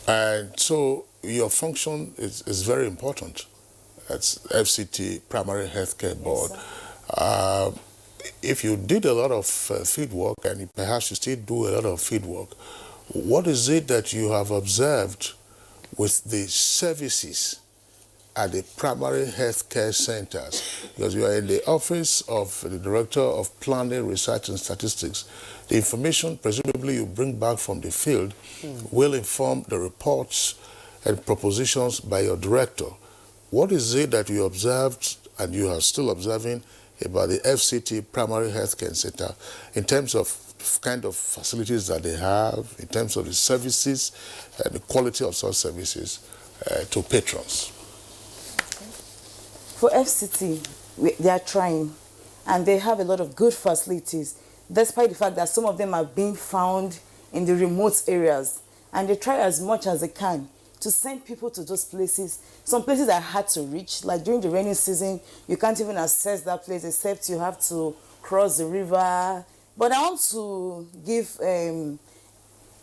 Speaker 16: And so your function is very important. That's FCT, Primary Healthcare Board. If you did a lot of field work, and perhaps you still do a lot of field work, what is it that you have observed with the services at the primary health care centers? Because you are in the office of the Director of Planning, Research and Statistics. The information presumably you bring back from the field will inform the reports and propositions by your director. What is it that you observed and you are still observing about the FCT Primary Health Care Center in terms of kind of facilities that they have, in terms of the services and the quality of such services to patrons?
Speaker 1: For FCT, they are trying, and they have a lot of good facilities, despite the fact that some of them are being found in the remote areas, and they try as much as they can to send people to those places. Some places are hard to reach, like during the rainy season, you can't even access that place except you have to cross the river. But I want to give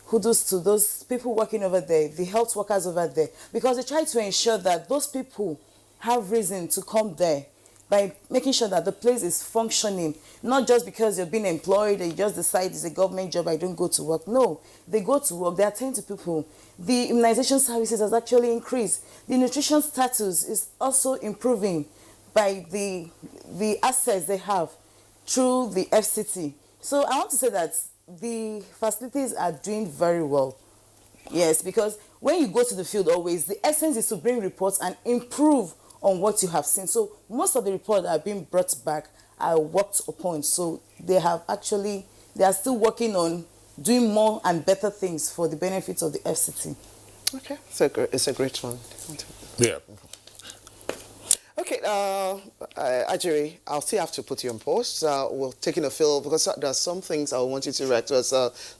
Speaker 1: kudos to those people working over there, the health workers over there, because they try to ensure that those people have reason to come there by making sure that the place is functioning, not just because you're being employed and you just decide it's a government job, I don't go to work. No, they go to work, they attend to people. The immunization services has actually increased. The nutrition status is also improving by the access they have through the FCT. So I want to say that the facilities are doing very well. Yes, because when you go to the field always, the essence is to bring reports and improve on what you have seen. So most of the reports that are being brought back are worked upon. So they are still working on doing more and better things for the benefits of the FCT.
Speaker 11: Okay, so it's a great one.
Speaker 16: Yeah.
Speaker 11: Okay, Ajiri, I'll still have to put you on pause. We're taking a fill because there are some things I want you to react to as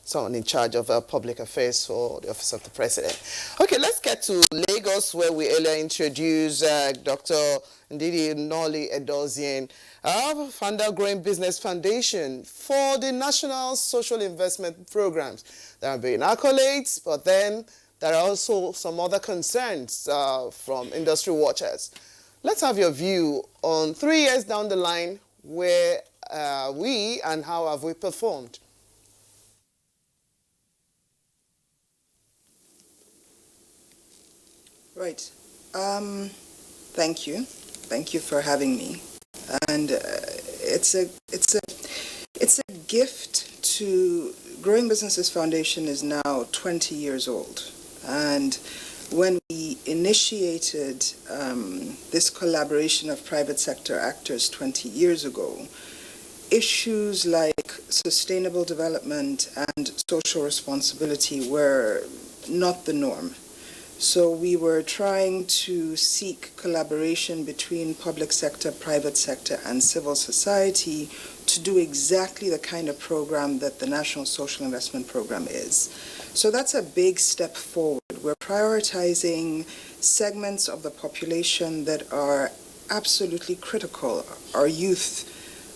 Speaker 11: someone in charge of public affairs for the Office of the President. Okay, let's get to Lagos, where we earlier introduced Dr. Ndidi Noli Edozian, founder Growing Business Foundation for the National Social Investment Programs. There have been accolades, but then there are also some other concerns from industry watchers. Let's have your view on 3 years down the line, where we and how have we performed?
Speaker 3: Right. Thank you. Thank you for having me. And it's a gift to Growing Businesses Foundation is now 20 years old. And when we initiated this collaboration of private sector actors 20 years ago, issues like sustainable development and social responsibility were not the norm. So we were trying to seek collaboration between public sector, private sector, and civil society to do exactly the kind of program that the National Social Investment Program is. So that's a big step forward. We're prioritizing segments of the population that are absolutely critical: our youth,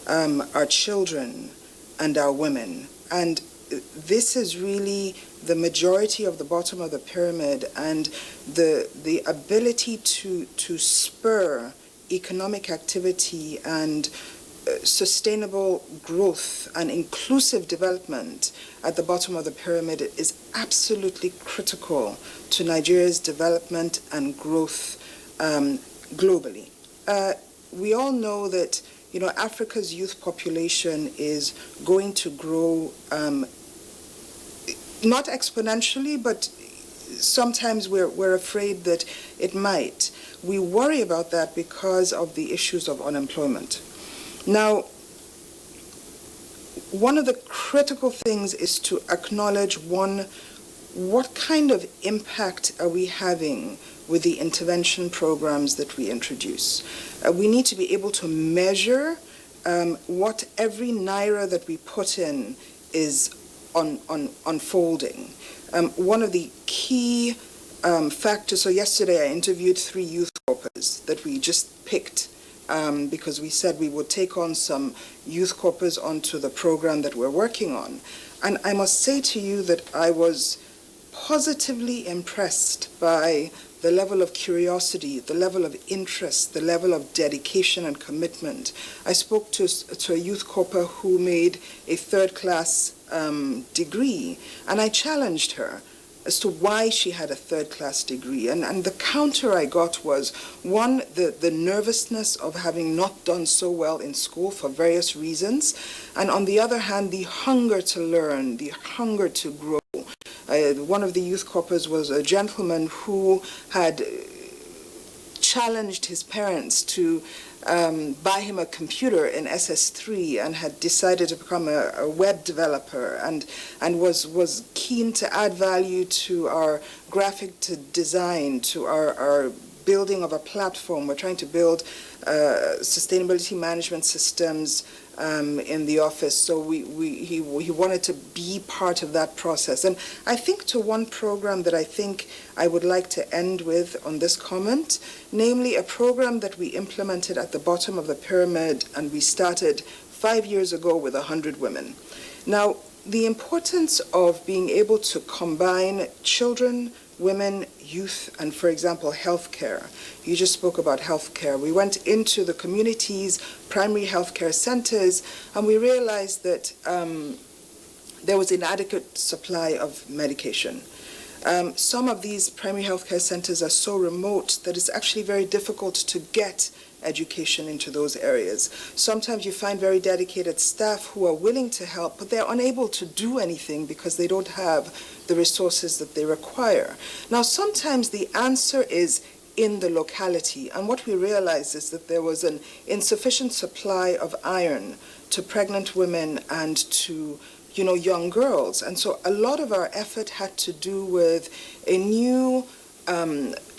Speaker 3: our children, and our women. And this is really the majority of the bottom of the pyramid, and the ability to spur economic activity and sustainable growth and inclusive development at the bottom of the pyramid is absolutely critical to Nigeria's development and growth globally. We all know that Africa's youth population is going to grow not exponentially, but sometimes we're afraid that it might. We worry about that because of the issues of unemployment. Now, one of the critical things is to acknowledge, one, what kind of impact are we having with the intervention programs that we introduce? We need to be able to measure what every naira that we put in is unfolding. One of the key factors, so yesterday I interviewed 3 youth corpers that we just picked because we said we would take on some youth corpers onto the program that we're working on. And I must say to you that I was positively impressed by the level of curiosity, the level of interest, the level of dedication and commitment. I spoke to a youth corper who made a 3rd-class degree, and I challenged her as to why she had a 3rd-class degree. And the counter I got was, one, the nervousness of having not done so well in school for various reasons, and on the other hand, the hunger to learn, the hunger to grow. One of the youth corpers was a gentleman who had challenged his parents to buy him a computer in SS3 and had decided to become a web developer and was keen to add value to our graphic design, to our building of a platform. We're trying to build sustainability management systems in the office, so he wanted to be part of that process. And I think to one program that I think I would like to end with on this comment, namely a program that we implemented at the bottom of the pyramid, and we started 5 years ago with 100 women. Now, the importance of being able to combine children, women, youth, and, for example, healthcare. You just spoke about healthcare. We went into the communities, primary healthcare centers, and we realized that there was inadequate supply of medication. Some of these primary healthcare centers are so remote that it's actually very difficult to get education into those areas. Sometimes you find very dedicated staff who are willing to help, but they're unable to do anything because they don't have the resources that they require. Now, sometimes the answer is in the locality, and what we realized is that there was an insufficient supply of iron to pregnant women and to young girls. And so a lot of our effort had to do with a new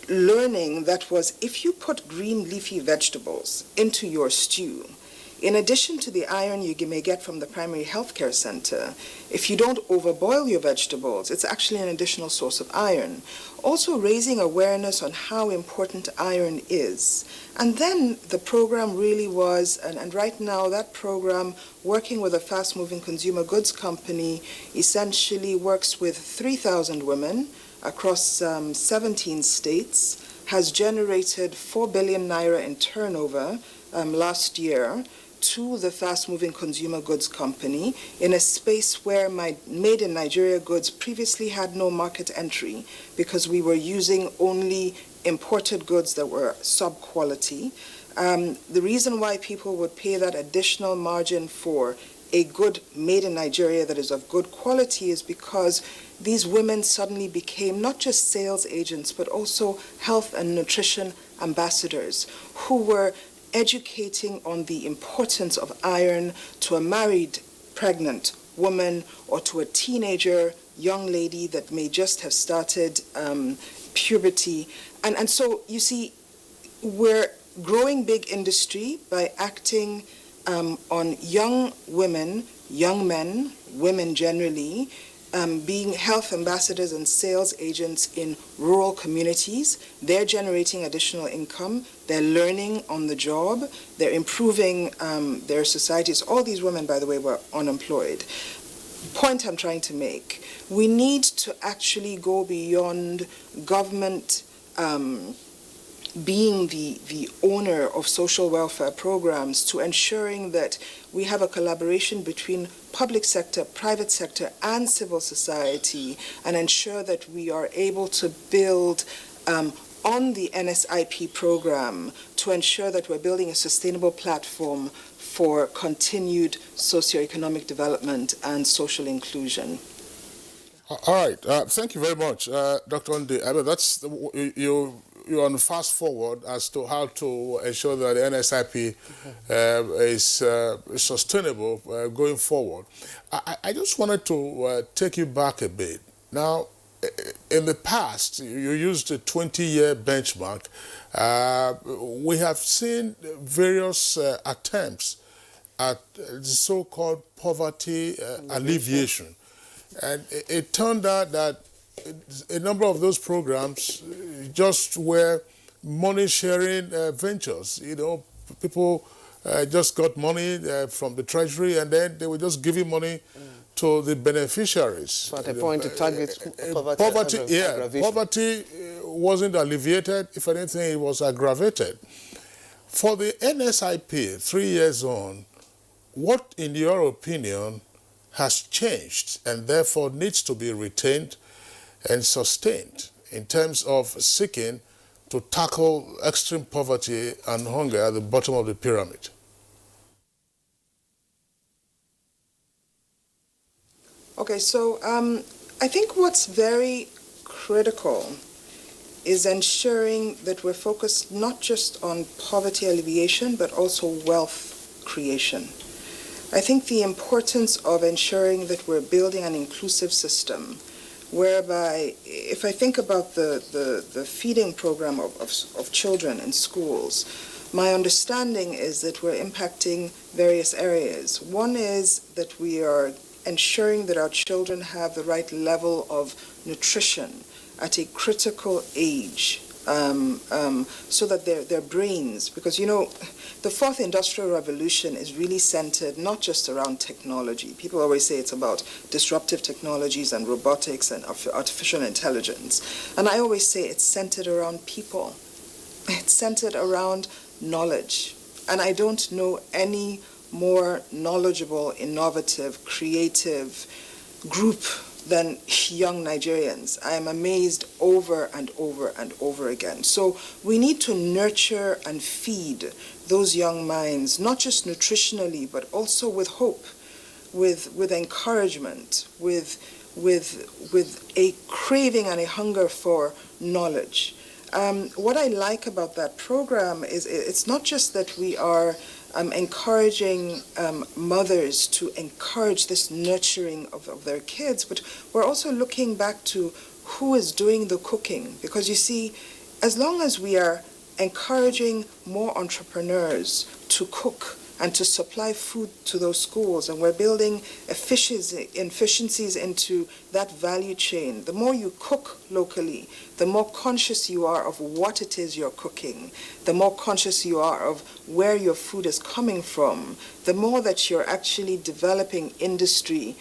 Speaker 3: learning that was, if you put green leafy vegetables into your stew, in addition to the iron you may get from the primary healthcare center, if you don't overboil your vegetables, it's actually an additional source of iron. Also raising awareness on how important iron is. And then the program really was, and right now that program, working with a fast-moving consumer goods company, essentially works with 3,000 women across 17 states, has generated 4 billion naira in turnover last year to the fast-moving consumer goods company in a space where made in Nigeria goods previously had no market entry because we were using only imported goods that were sub-quality. The reason why people would pay that additional margin for a good made in Nigeria that is of good quality is because these women suddenly became not just sales agents, but also health and nutrition ambassadors who were educating on the importance of iron to a married pregnant woman or to a teenager young lady that may just have started puberty. And so, you see, we're growing big industry by acting on young women, young men, women generally, being health ambassadors and sales agents in rural communities. They're generating additional income. They're learning on the job. They're improving their societies. All these women, by the way, were unemployed. Point I'm trying to make, we need to actually go beyond government being the owner of social welfare programs to ensuring that we have a collaboration between public sector, private sector, and civil society, and ensure that we are able to build on the NSIP program to ensure that we're building a sustainable platform for continued socioeconomic development and social inclusion.
Speaker 16: All right. Thank you very much, Dr. Ndi. I mean, that's you're on fast forward as to how to ensure that the NSIP is sustainable going forward. I just wanted to take you back a bit. Now, in the past, you used a 20-year benchmark. We have seen various attempts at the so-called poverty alleviation. And it turned out that a number of those programs just were money-sharing ventures. You know, people just got money from the treasury, and then they were just giving money to the beneficiaries.
Speaker 11: So at a point, to target
Speaker 16: poverty wasn't alleviated. If anything, it was aggravated. For the NSIP, 3 years on, what, in your opinion, has changed and therefore needs to be retained and sustained in terms of seeking to tackle extreme poverty and hunger at the bottom of the pyramid?
Speaker 3: Okay, so I think what's very critical is ensuring that we're focused not just on poverty alleviation, but also wealth creation. I think the importance of ensuring that we're building an inclusive system whereby, if I think about the feeding program of children in schools, my understanding is that we're impacting various areas. One is that we are ensuring that our children have the right level of nutrition at a critical age, so that their brains, because you know, the fourth industrial revolution is really centered not just around technology. People always say it's about disruptive technologies and robotics and artificial intelligence. And I always say it's centered around people. It's centered around knowledge. And I don't know any more knowledgeable, innovative, creative group than young Nigerians. I am amazed over and over and over again. So we need to nurture and feed those young minds, not just nutritionally, but also with hope, with encouragement, with a craving and a hunger for knowledge. What I like about that program is it's not just that we are encouraging mothers to encourage this nurturing of their kids, but we're also looking back to who is doing the cooking. Because you see, as long as we are encouraging more entrepreneurs to cook and to supply food to those schools, and we're building efficiencies into that value chain, the more you cook locally, the more conscious you are of what it is you're cooking, the more conscious you are of where your food is coming from, the more that you're actually developing industry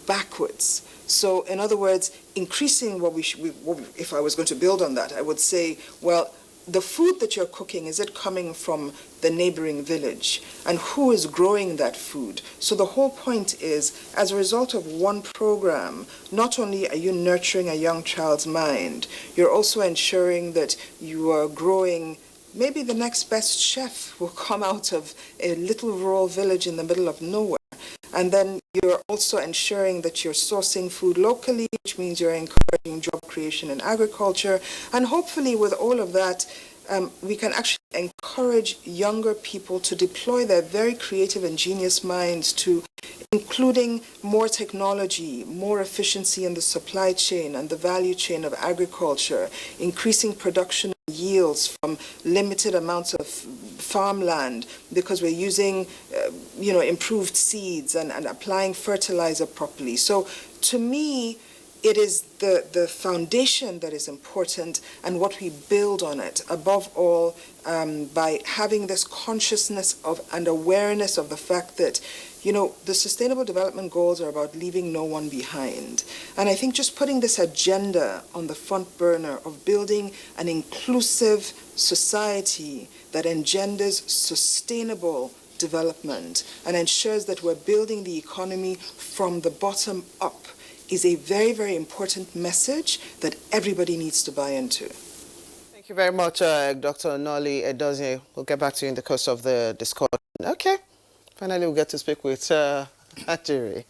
Speaker 3: backwards. So in other words, increasing if I was going to build on that, I would say, well, the food that you're cooking, is it coming from the neighboring village? And who is growing that food? So the whole point is, as a result of one program, not only are you nurturing a young child's mind, you're also ensuring that you are growing. Maybe the next best chef will come out of a little rural village in the middle of nowhere. And then you're also ensuring that you're sourcing food locally, which means you're encouraging job creation in agriculture. And hopefully with all of that, we can actually encourage younger people to deploy their very creative and genius minds to including more technology, more efficiency in the supply chain and the value chain of agriculture, increasing production yields from limited amounts of farmland because we're using improved seeds and applying fertilizer properly. So to me, it is the foundation that is important and what we build on it, above all, by having this consciousness of and awareness of the fact that the Sustainable Development Goals are about leaving no one behind. And I think just putting this agenda on the front burner of building an inclusive society that engenders sustainable development and ensures that we're building the economy from the bottom up is a very, very important message that everybody needs to buy into.
Speaker 11: Thank you very much, Dr. Nolly Edozie. We'll get back to you in the course of the discussion. Okay. Finally, we'll get to speak with Ajiri.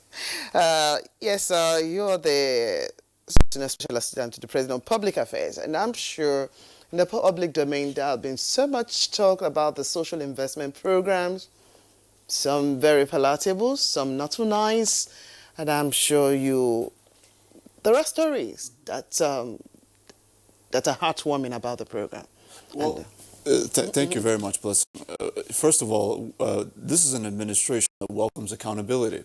Speaker 11: Yes, you're the Senior Special Assistant to the President on Public Affairs, and I'm sure in the public domain there has been so much talk about the social investment programs, some very palatable, some not too nice, and I'm sure there are stories that that are heartwarming about the program.
Speaker 4: Well, thank you very much, Bliss. First of all, this is an administration that welcomes accountability.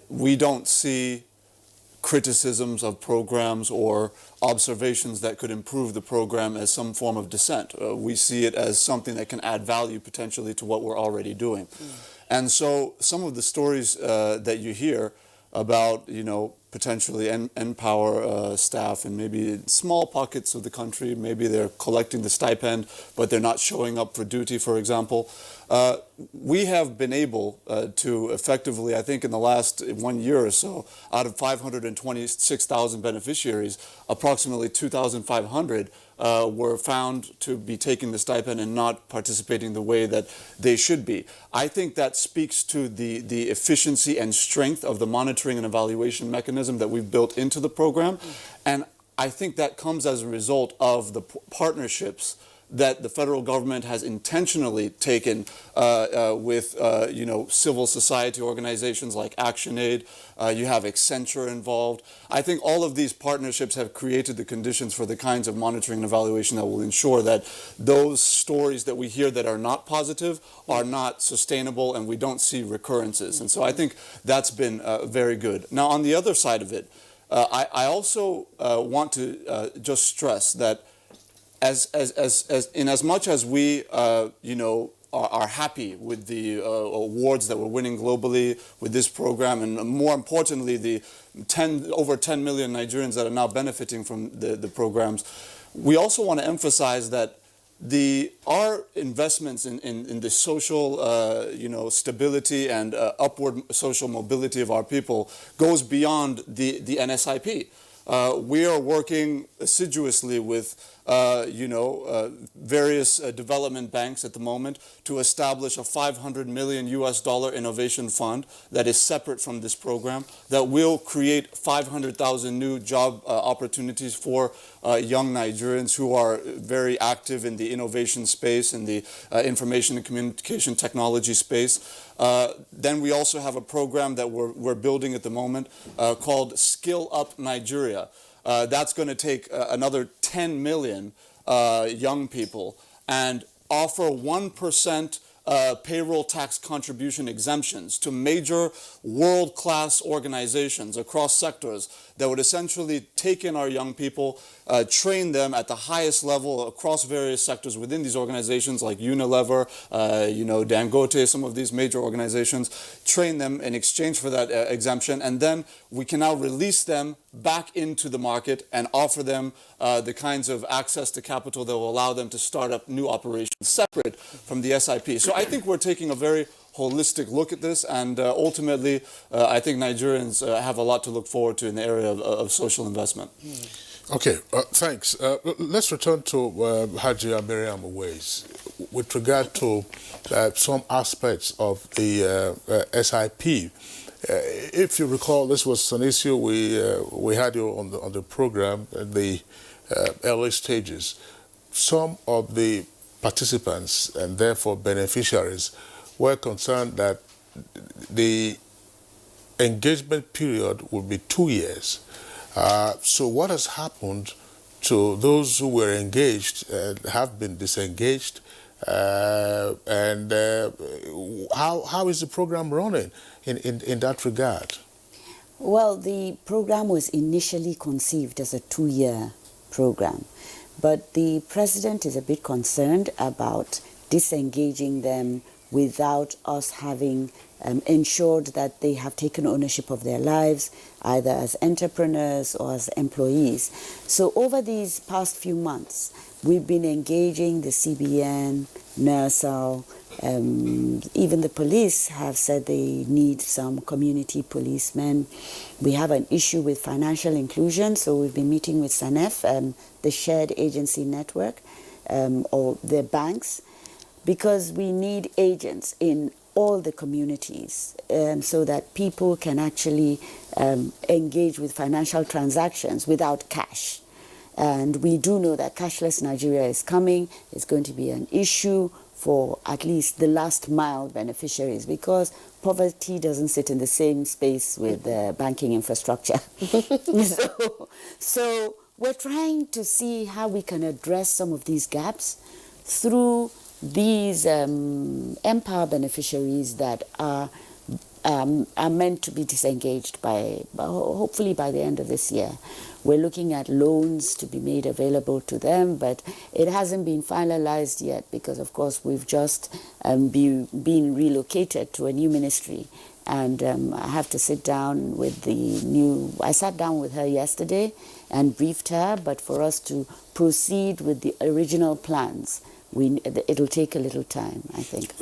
Speaker 4: We don't see criticisms of programs or observations that could improve the program as some form of dissent. We see it as something that can add value potentially to what we're already doing. And so some of the stories that you hear about, potentially empower staff in maybe small pockets of the country, maybe they're collecting the stipend, but they're not showing up for duty, for example. We have been able to effectively, I think in the last 1 year or so, out of 526,000 beneficiaries, approximately 2,500 were found to be taking the stipend and not participating the way that they should be. I think that speaks to the efficiency and strength of the monitoring and evaluation mechanism that we've built into the program. And I think that comes as a result of the partnerships that the federal government has intentionally taken with civil society organizations like ActionAid. You have Accenture involved. I think all of these partnerships have created the conditions for the kinds of monitoring and evaluation that will ensure that those stories that we hear that are not positive are not sustainable and we don't see recurrences. And so I think that's been very good. Now, on the other side of it, I also want to just stress that in as much as we, are happy with the awards that we're winning globally with this program, and more importantly, the over 10 million Nigerians that are now benefiting from the programs, we also want to emphasize that our investments in the social, stability and upward social mobility of our people goes beyond the NSIP. We are working assiduously with various development banks at the moment to establish a $500 million innovation fund that is separate from this program that will create 500,000 new job opportunities for young Nigerians who are very active in the innovation space and the information and communication technology space. Then we also have a program that we're building at the moment called Skill Up Nigeria. That's going to take another 10 million young people and offer 1% payroll tax contribution exemptions to major world-class organizations across sectors that would essentially take in our young people, train them at the highest level across various sectors within these organizations like Unilever, Dangote, some of these major organizations, train them in exchange for that exemption, and then we can now release them back into the market and offer them the kinds of access to capital that will allow them to start up new operations separate from the SIP. So I think we're taking a very holistic look at this, and ultimately I think Nigerians have a lot to look forward to in the area of social investment.
Speaker 16: Okay, thanks. Let's return to Haji Miriam Ways with regard to some aspects of the SIP. If you recall, this was an issue we had you on the program at the early stages. Some of the participants and therefore beneficiaries were concerned that the engagement period would be 2 years. So what has happened to those who were engaged and have been disengaged, and how is the program running in that regard?
Speaker 2: Well, the program was initially conceived as a 2-year program, but the president is a bit concerned about disengaging them without us having ensured that they have taken ownership of their lives, either as entrepreneurs or as employees. So over these past few months, we've been engaging the CBN, NERSAL, even the police have said they need some community policemen. We have an issue with financial inclusion, so we've been meeting with SANEF, the shared agency network, or the banks, because we need agents in all the communities so that people can actually engage with financial transactions without cash. And we do know that cashless Nigeria is coming. It's going to be an issue for at least the last mile beneficiaries, because poverty doesn't sit in the same space with banking infrastructure. So we're trying to see how we can address some of these gaps through these Empower beneficiaries that are meant to be disengaged by hopefully by the end of this year. We're looking at loans to be made available to them, but it hasn't been finalized yet because, of course, we've just been relocated to a new ministry. And I have to sit down with I sat down with her yesterday and briefed her, but for us to proceed with the original plans, it'll take a little time, I think.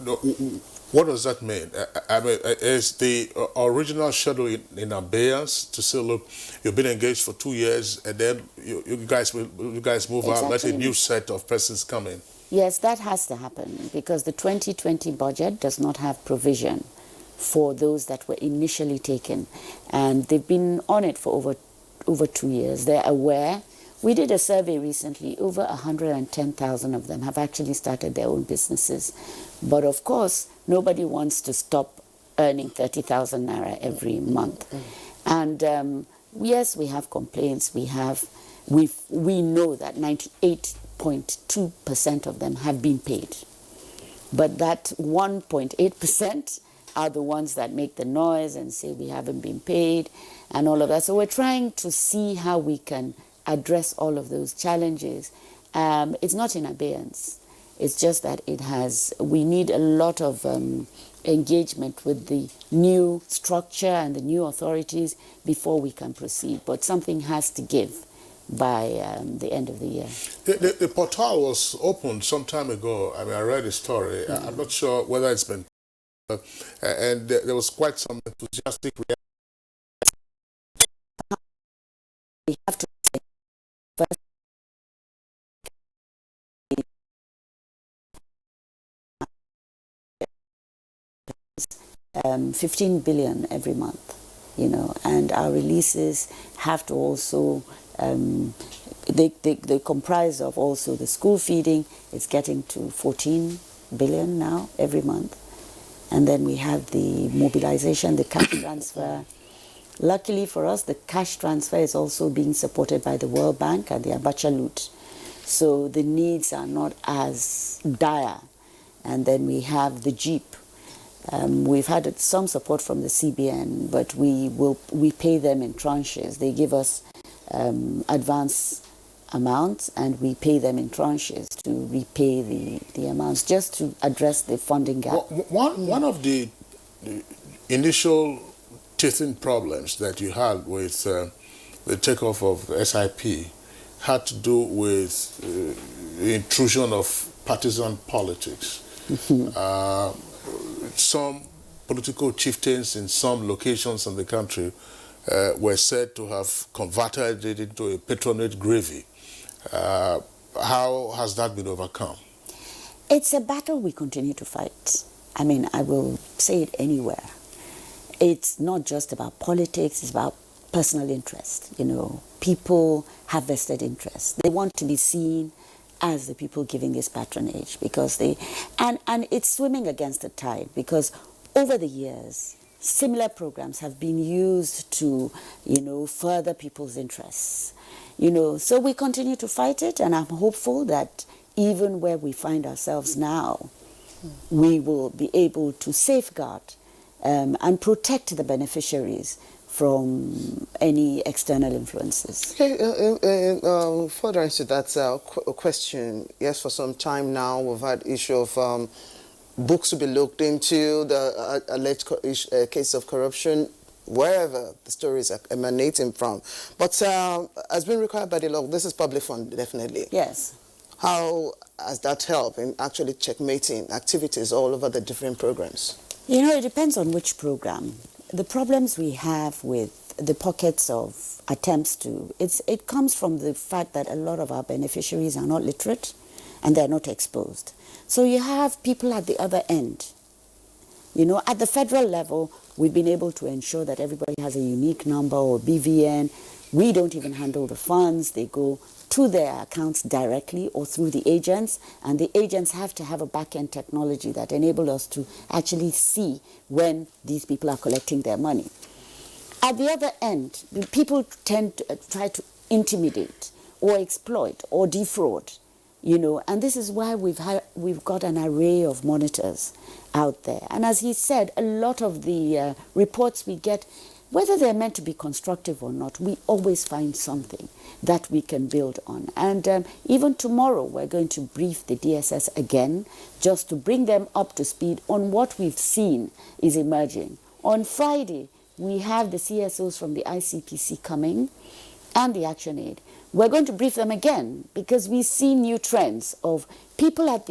Speaker 16: What does that mean? I mean, is the original schedule in abeyance to say, look, you've been engaged for 2 years, and then you guys move out, let a new set of persons come in?
Speaker 2: Yes, that has to happen because the 2020 budget does not have provision for those that were initially taken, and they've been on it for over 2 years. They're aware. We did a survey recently. Over 110,000 of them have actually started their own businesses. But of course, nobody wants to stop earning 30,000 naira every month. And yes, we have complaints. We know that 98.2% of them have been paid. But that 1.8% are the ones that make the noise and say we haven't been paid and all of that. So we're trying to see how we can address all of those challenges. It's not in abeyance. It's just that we need a lot of engagement with the new structure and the new authorities before we can proceed. But something has to give by the end of the year.
Speaker 16: The portal was opened some time ago. I mean, I read the story. I'm not sure whether it's been... and there was quite some enthusiastic reaction.
Speaker 2: We have to say, first, 15 billion every month, and our releases have to also, they comprise of also the school feeding. It's getting to 14 billion now every month. And then we have the mobilization, the cash transfer. Luckily for us, the cash transfer is also being supported by the World Bank and the Abuja loot. So the needs are not as dire. And then we have the Jeep. We've had some support from the CBN, but we pay them in tranches. They give us advance amounts, and we pay them in tranches to repay the amounts, just to address the funding gap.
Speaker 16: One of the initial teething problems that you had with the takeoff of SIP had to do with the intrusion of partisan politics. Some political chieftains in some locations in the country were said to have converted it into a patronage gravy. How has that been overcome?
Speaker 2: It's a battle we continue to fight. I mean, I will say it anywhere. It's not just about politics, it's about personal interest. People have vested interest. They want to be seen as the people giving this patronage because and it's swimming against the tide, because over the years, similar programs have been used to, further people's interests. So we continue to fight it, and I'm hopeful that even where we find ourselves now, we will be able to safeguard and protect the beneficiaries from any external influences.
Speaker 11: Okay, further into that question, yes, for some time now we've had issue of books to be looked into, the alleged case of corruption, wherever the stories are emanating from. But as been required by the law, this is public fund, definitely.
Speaker 2: Yes.
Speaker 11: How has that helped in actually checkmating activities all over the different programs?
Speaker 2: It depends on which program. The problems we have with the pockets of attempts it comes from the fact that a lot of our beneficiaries are not literate and they're not exposed. So you have people at the other end You know, at the federal level, we've been able to ensure that everybody has a unique number or BVN. We don't even handle the funds. They go to their accounts directly or through the agents, and the agents have to have a back-end technology that enable us to actually see when these people are collecting their money. At the other end, people tend to try to intimidate or exploit or defraud, you know, and this is why we've got an array of monitors out there. And as he said, a lot of the reports we get, whether they're meant to be constructive or not, we always find something that we can build on. And even tomorrow, we're going to brief the DSS again, just to bring them up to speed on what we've seen is emerging. On Friday, we have the CSOs from the ICPC coming and the Action Aid. We're going to brief them again because we see new trends of people at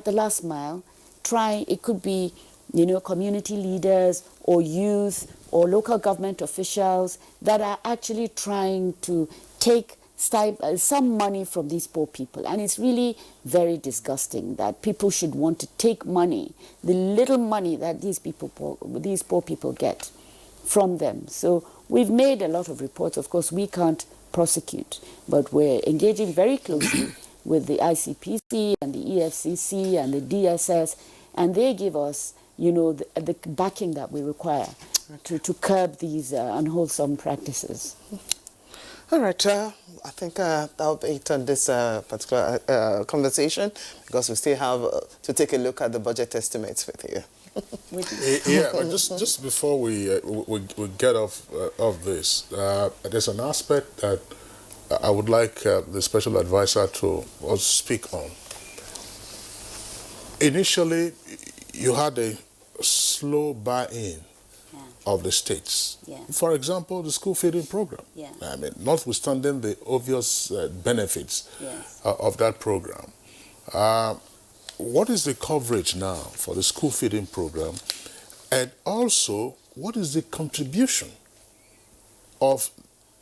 Speaker 2: the last mile trying. It could be, you know, community leaders or youth or local government officials that are actually trying to take some money from these poor people. And it's really very disgusting that people should want to take money, the little money that these poor people get from them. So we've made a lot of reports. Of course, we can't prosecute, but we're engaging very closely with the ICPC and the EFCC and the DSS, and they give us, you know, the backing that we require to curb these unwholesome practices.
Speaker 11: All right, I think that'll be it on this particular conversation, because we still have to take a look at the budget estimates with you.
Speaker 16: Yeah, but just before we get off this, there's an aspect that I would like the special advisor to also speak on. Initially, you had a slow buy-in of the states.
Speaker 2: Yeah.
Speaker 16: For example, the school feeding program.
Speaker 2: Yeah.
Speaker 16: I mean, notwithstanding the obvious benefits of that program. What is the coverage now for the school feeding program? And also, what is the contribution of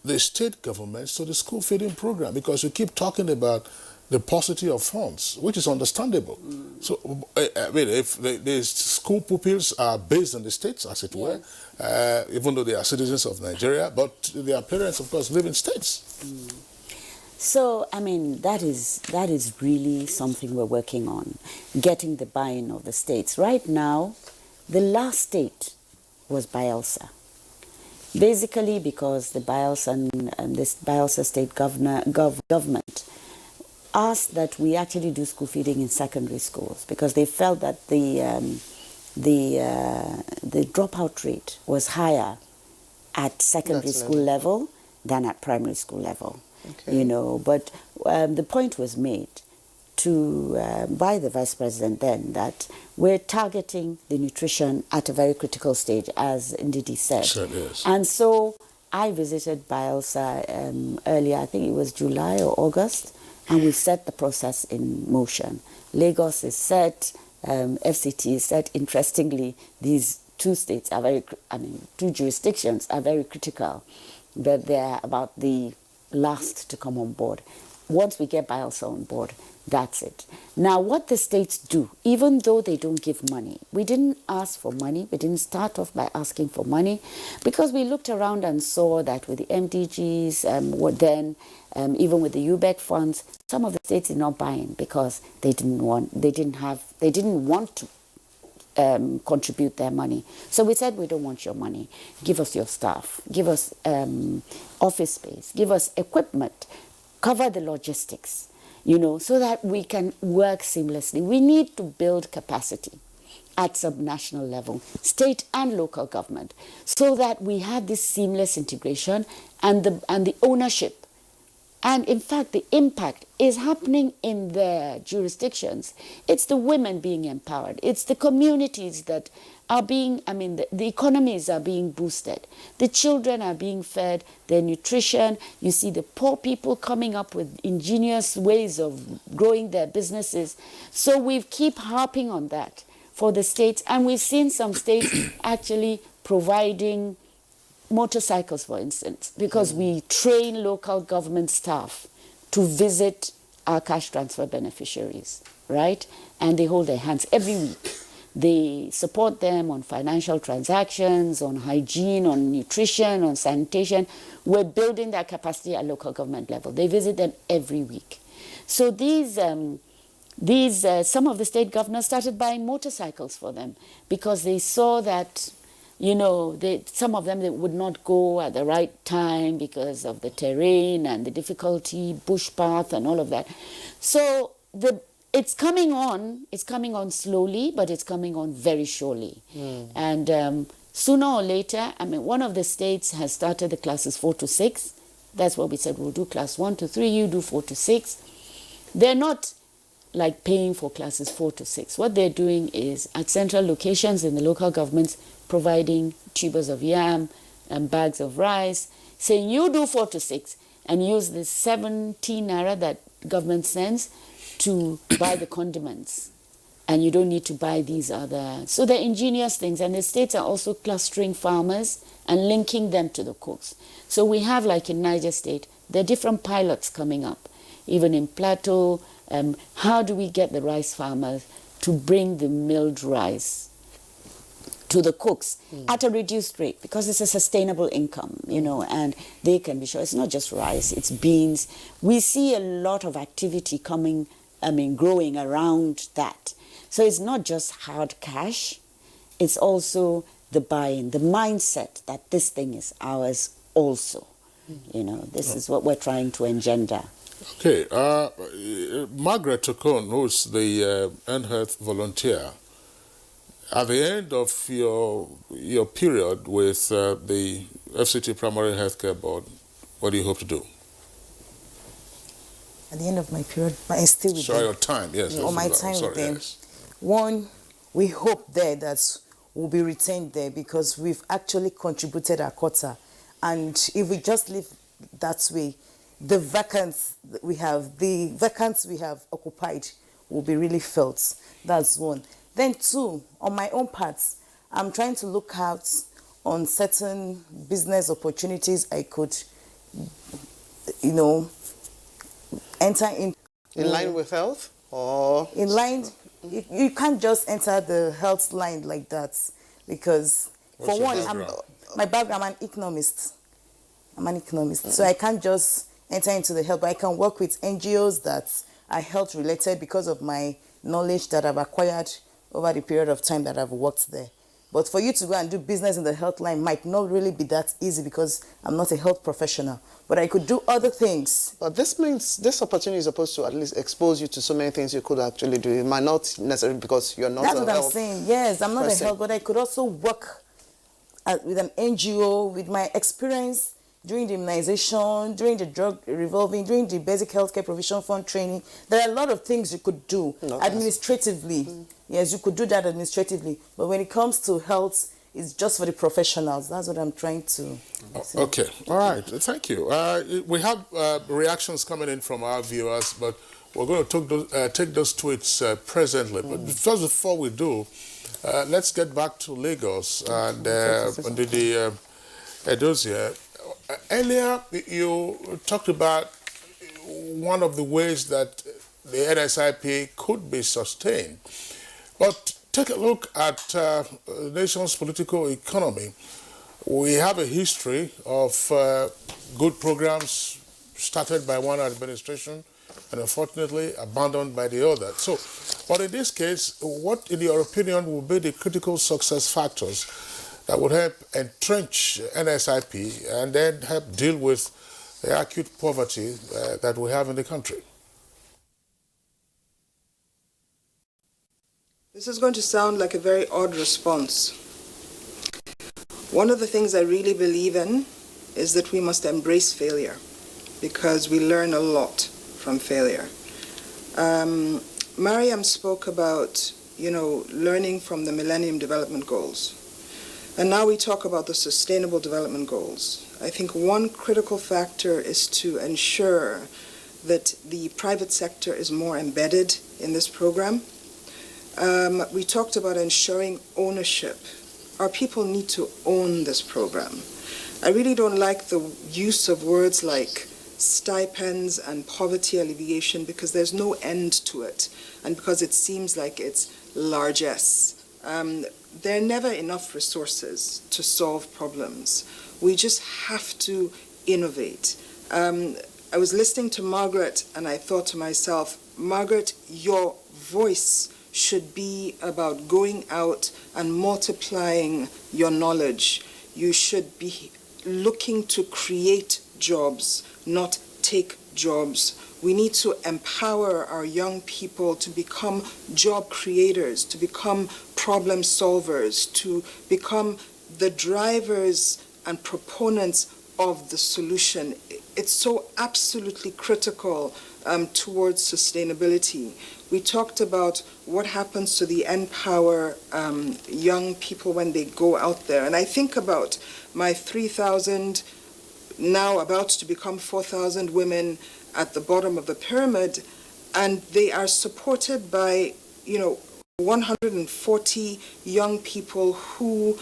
Speaker 16: the state governments to the school feeding program? Because you keep talking about the paucity of funds, which is understandable. So, I mean, if the school pupils are based in the states, as it were, even though they are citizens of Nigeria, but their parents, of course, live in states.
Speaker 2: So, I mean, that is really something we're working on, getting the buy-in of the states. Right now, the last state was Bayelsa. Basically because the Bayelsa and this Bayelsa state government asked that we actually do school feeding in secondary schools, because they felt that the dropout rate was higher at secondary school level than at primary school level. Okay. You know, but the point was made by the vice president then that we're targeting the nutrition at a very critical stage, as Ndidi said.
Speaker 16: Sure, yes.
Speaker 2: And so I visited Bayelsa earlier, I think it was July or August, and we've set the process in motion. Lagos is set, FCT is set. Interestingly, these two states are two jurisdictions are very critical, but they're about the last to come on board. Once we get Bayelsa on board, that's it. Now, what the states do, even though they don't give money, we didn't ask for money. We didn't start off by asking for money, because we looked around and saw that with the MDGs, even with the UBEC funds, some of the states did not buy in because they didn't want to contribute their money. So we said, we don't want your money. Give us your staff. Give us office space. Give us equipment. Cover the logistics, you know, so that we can work seamlessly. We need to build capacity at subnational level, state and local government, so that we have this seamless integration and the ownership. And in fact, the impact is happening in their jurisdictions. It's the women being empowered. It's the communities that are being, the economies are being boosted. The children are being fed their nutrition. You see the poor people coming up with ingenious ways of growing their businesses. So we keep harping on that for the states. And we've seen some states actually providing motorcycles, for instance, because we train local government staff to visit our cash transfer beneficiaries, right? And they hold their hands every week They support them on financial transactions, on hygiene, on nutrition, on sanitation. We're building that capacity at local government level. They visit them every week. So some of the state governors started buying motorcycles for them because they saw that, some of them they would not go at the right time because of the terrain and the difficulty, bush path and all of that. So it's coming on slowly, but it's coming on very surely. And sooner or later, one of the states has started the classes 4 to 6. That's what we said, we'll do class 1 to 3, you do 4 to 6. They're not like paying for classes 4 to 6. What they're doing is at central locations in the local governments, providing tubers of yam and bags of rice, saying you do 4 to 6 and use the 17 naira that government sends to buy the condiments. And you don't need to buy these other. So they're ingenious things. And the states are also clustering farmers and linking them to the cooks. So we have, like in Niger State, there are different pilots coming up. Even in Plateau, how do we get the rice farmers to bring the milled rice to the cooks at a reduced rate, because it's a sustainable income, and they can be sure it's not just rice, it's beans. We see a lot of activity growing around that. So it's not just hard cash, it's also the buy-in, the mindset that this thing is ours also. This is what we're trying to engender.
Speaker 16: Okay, Margaret Tokon, who's the N-Health volunteer, at the end of your period with the FCT Primary Healthcare Board, what do you hope to do?
Speaker 1: At the end of my period, but I'm still with them.
Speaker 16: Sorry, your time, yes.
Speaker 1: On my time with them. Yes. One, we hope there that we'll be retained there because we've actually contributed our quota. And if we just live that way, the vacants we have occupied will be really felt. That's one. Then two, on my own part, I'm trying to look out on certain business opportunities I could, enter in.
Speaker 11: In line with health? Or
Speaker 1: in line, you can't just enter the health line like that because, for one, my background, I'm an economist. So I can't just enter into the health, but I can work with NGOs that are health related because of my knowledge that I've acquired over the period of time that I've worked there. But for you to go and do business in the health line might not really be that easy because I'm not a health professional. But I could do other things.
Speaker 11: But this means this opportunity is supposed to at least expose you to so many things you could actually do. It might not necessarily because you're not
Speaker 1: That's what I'm saying. Yes, I'm not
Speaker 11: person.
Speaker 1: a health, but I could also work with an NGO with my experience during the immunization, during the drug revolving, during the basic healthcare provision fund training. There are a lot of things you could do administratively. Yes, you could do that administratively. But when it comes to health, it's just for the professionals. That's what I'm trying to say.
Speaker 16: Okay, all right, thank you. We have reactions coming in from our viewers, but we're going to take those tweets presently. But just before we do, let's get back to Lagos and under the Edosia. Earlier, you talked about one of the ways that the NSIP could be sustained. But take a look at the nation's political economy. We have a history of good programs started by one administration and unfortunately abandoned by the other. So, but in this case, what, in your opinion, will be the critical success factors that would help entrench NSIP and then help deal with the acute poverty that we have in the country?
Speaker 3: This is going to sound like a very odd response. One of the things I really believe in is that we must embrace failure because we learn a lot from failure. Mariam spoke about, learning from the Millennium Development Goals. And now we talk about the Sustainable Development Goals. I think one critical factor is to ensure that the private sector is more embedded in this program. We talked about ensuring ownership. Our people need to own this program. I really don't like the use of words like stipends and poverty alleviation because there's no end to it and because it seems like it's largesse. there are never enough resources to solve problems. We just have to innovate. I was listening to Margaret and I thought to myself, Margaret, your voice should be about going out and multiplying your knowledge. You should be looking to create jobs, not take jobs. We need to empower our young people to become job creators, to become problem solvers, to become the drivers and proponents of the solution. It's so absolutely critical towards sustainability. We talked about what happens to the Empower young people when they go out there. And I think about my 3,000, now about to become 4,000 women at the bottom of the pyramid, and they are supported by, 140 young people who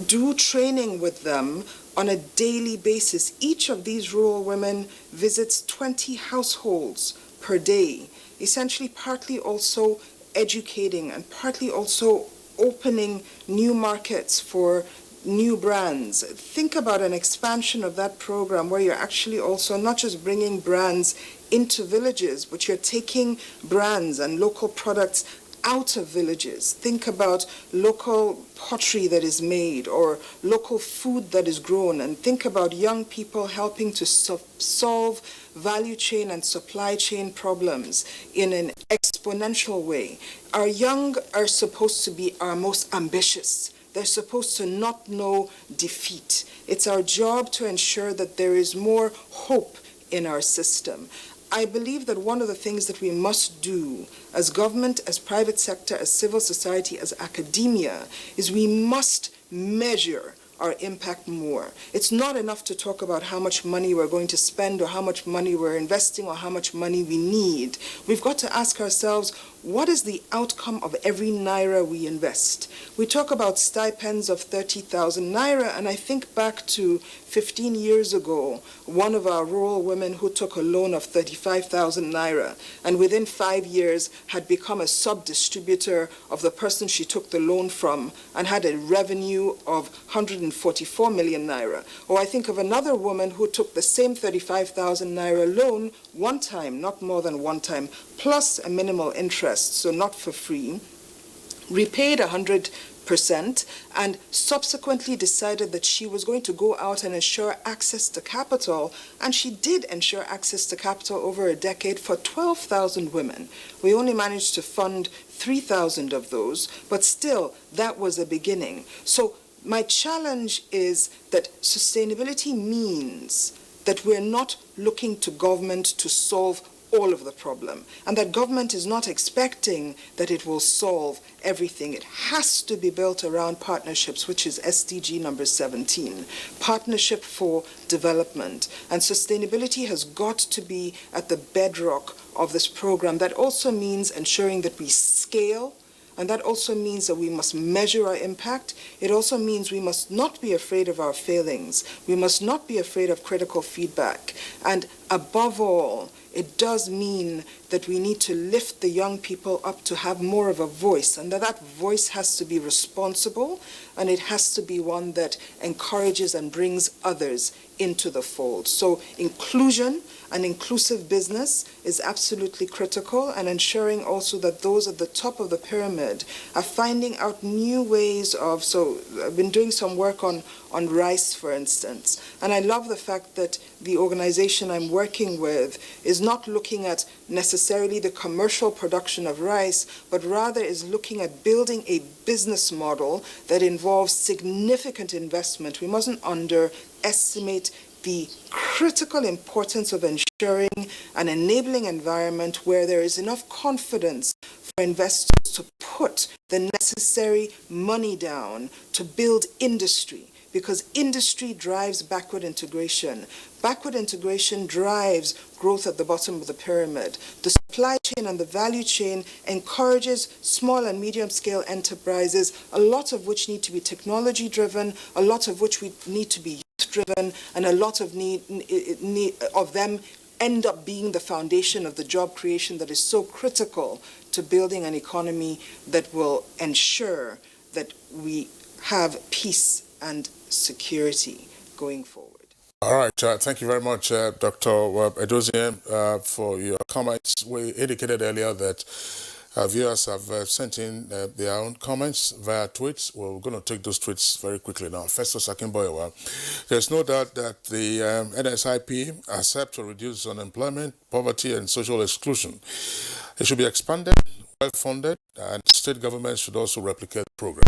Speaker 3: do training with them on a daily basis. Each of these rural women visits 20 households per day, essentially partly also educating and partly also opening new markets for new brands. Think about an expansion of that program where you're actually also not just bringing brands into villages, but you're taking brands and local products out of villages. Think about local pottery that is made or local food that is grown, and think about young people helping to solve value chain and supply chain problems in an exponential way. Our young are supposed to be our most ambitious. They're supposed to not know defeat. It's our job to ensure that there is more hope in our system. I believe that one of the things that we must do as government, as private sector, as civil society, as academia, is we must measure our impact more. It's not enough to talk about how much money we're going to spend or how much money we're investing or how much money we need. We've got to ask ourselves, what is the outcome of every naira we invest? We talk about stipends of 30,000 naira, and I think back to 15 years ago, one of our rural women who took a loan of 35,000 naira, and within 5 years had become a sub-distributor of the person she took the loan from and had a revenue of 144 million naira. Or I think of another woman who took the same 35,000 naira loan one time, not more than one time, plus a minimal interest, so not for free, repaid 100%, and subsequently decided that she was going to go out and ensure access to capital, and she did ensure access to capital over a decade for 12,000 women. We only managed to fund 3,000 of those, but still, that was a beginning. So my challenge is that sustainability means that we're not looking to government to solve all of the problem, and that government is not expecting that it will solve everything. It has to be built around partnerships, which is SDG number 17, partnership for development. And sustainability has got to be at the bedrock of this program. That also means ensuring that we scale, and that also means that we must measure our impact. It also means we must not be afraid of our failings. We must not be afraid of critical feedback. And above all, it does mean that we need to lift the young people up to have more of a voice, and that voice has to be responsible, and it has to be one that encourages and brings others into the fold. So inclusion and inclusive business is absolutely critical, and ensuring also that those at the top of the pyramid are finding out new ways of, so I've been doing some work on rice, for instance, and I love the fact that the organization I'm working with is not looking at necessarily the commercial production of rice, but rather is looking at building a business model that involves significant investment. We mustn't underestimate the critical importance of ensuring an enabling environment where there is enough confidence for investors to put the necessary money down to build industry, because industry drives backward integration. Backward integration drives growth at the bottom of the pyramid. The supply chain and the value chain encourages small and medium-scale enterprises, a lot of which need to be technology-driven, a lot of which we need to be youth-driven, and a lot of of them end up being the foundation of the job creation that is so critical to building an economy that will ensure that we have peace and security going forward.
Speaker 16: All right, thank you very much, Dr. Edozien, for your comments. We indicated earlier that viewers have sent in their own comments via tweets. Well, we're going to take those tweets very quickly now. Festus Akinboyewa, there's no doubt that the NSIP accepts to reduce unemployment, poverty, and social exclusion. It should be expanded, well-funded, and state governments should also replicate the program.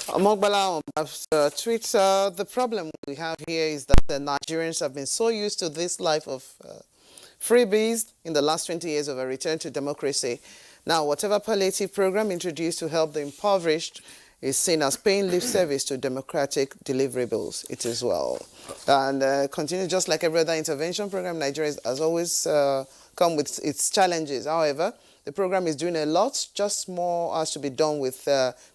Speaker 11: Mogbala tweets, the problem we have here is that the Nigerians have been so used to this life of freebies in the last 20 years of a return to democracy. Now, whatever palliative program introduced to help the impoverished is seen as paying lip service to democratic deliverables. It is well. And continue, just like every other intervention program, Nigeria has always come with its challenges. However, the program is doing a lot, just more has to be done with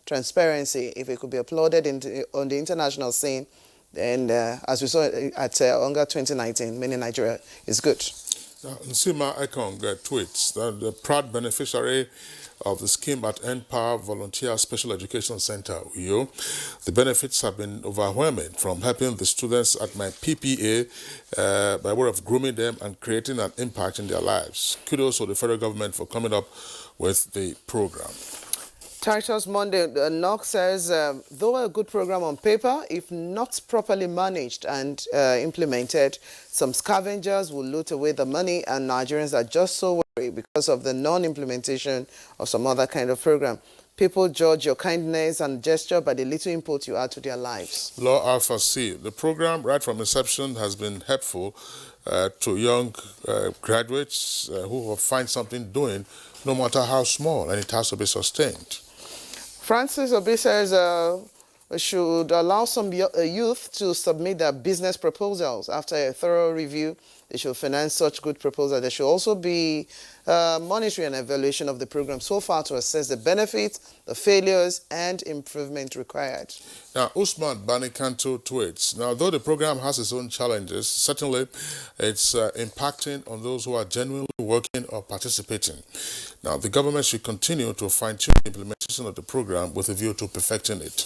Speaker 11: transparency. If it could be uploaded on the international scene, and as we saw at UNGA 2019, meaning Nigeria is good.
Speaker 16: Nsima Ekong tweets that the proud beneficiary of the scheme at Empower Volunteer Special Education Center, Uyo. The benefits have been overwhelming, from helping the students at my PPA by way of grooming them and creating an impact in their lives. Kudos to the federal government for coming up with the program.
Speaker 11: Titus Monday Knox says, though a good program on paper, if not properly managed and implemented, some scavengers will loot away the money, and Nigerians are just so worried because of the non-implementation of some other kind of program. People judge your kindness and gesture by the little input you add to their lives.
Speaker 16: Law Alpha C. The program, right from inception, has been helpful to young graduates who will find something doing, no matter how small, and it has to be sustained.
Speaker 11: Francis Obi says we should allow some youth to submit their business proposals. After a thorough review, they should finance such good proposals. There should also be monitoring and evaluation of the program so far to assess the benefits, the failures, and improvement required.
Speaker 16: Now, Usman Banikanto tweets, now, though the program has its own challenges, certainly it's impacting on those who are genuinely working or participating. Now, the government should continue to fine-tune the implementation of the program with a view to perfecting it.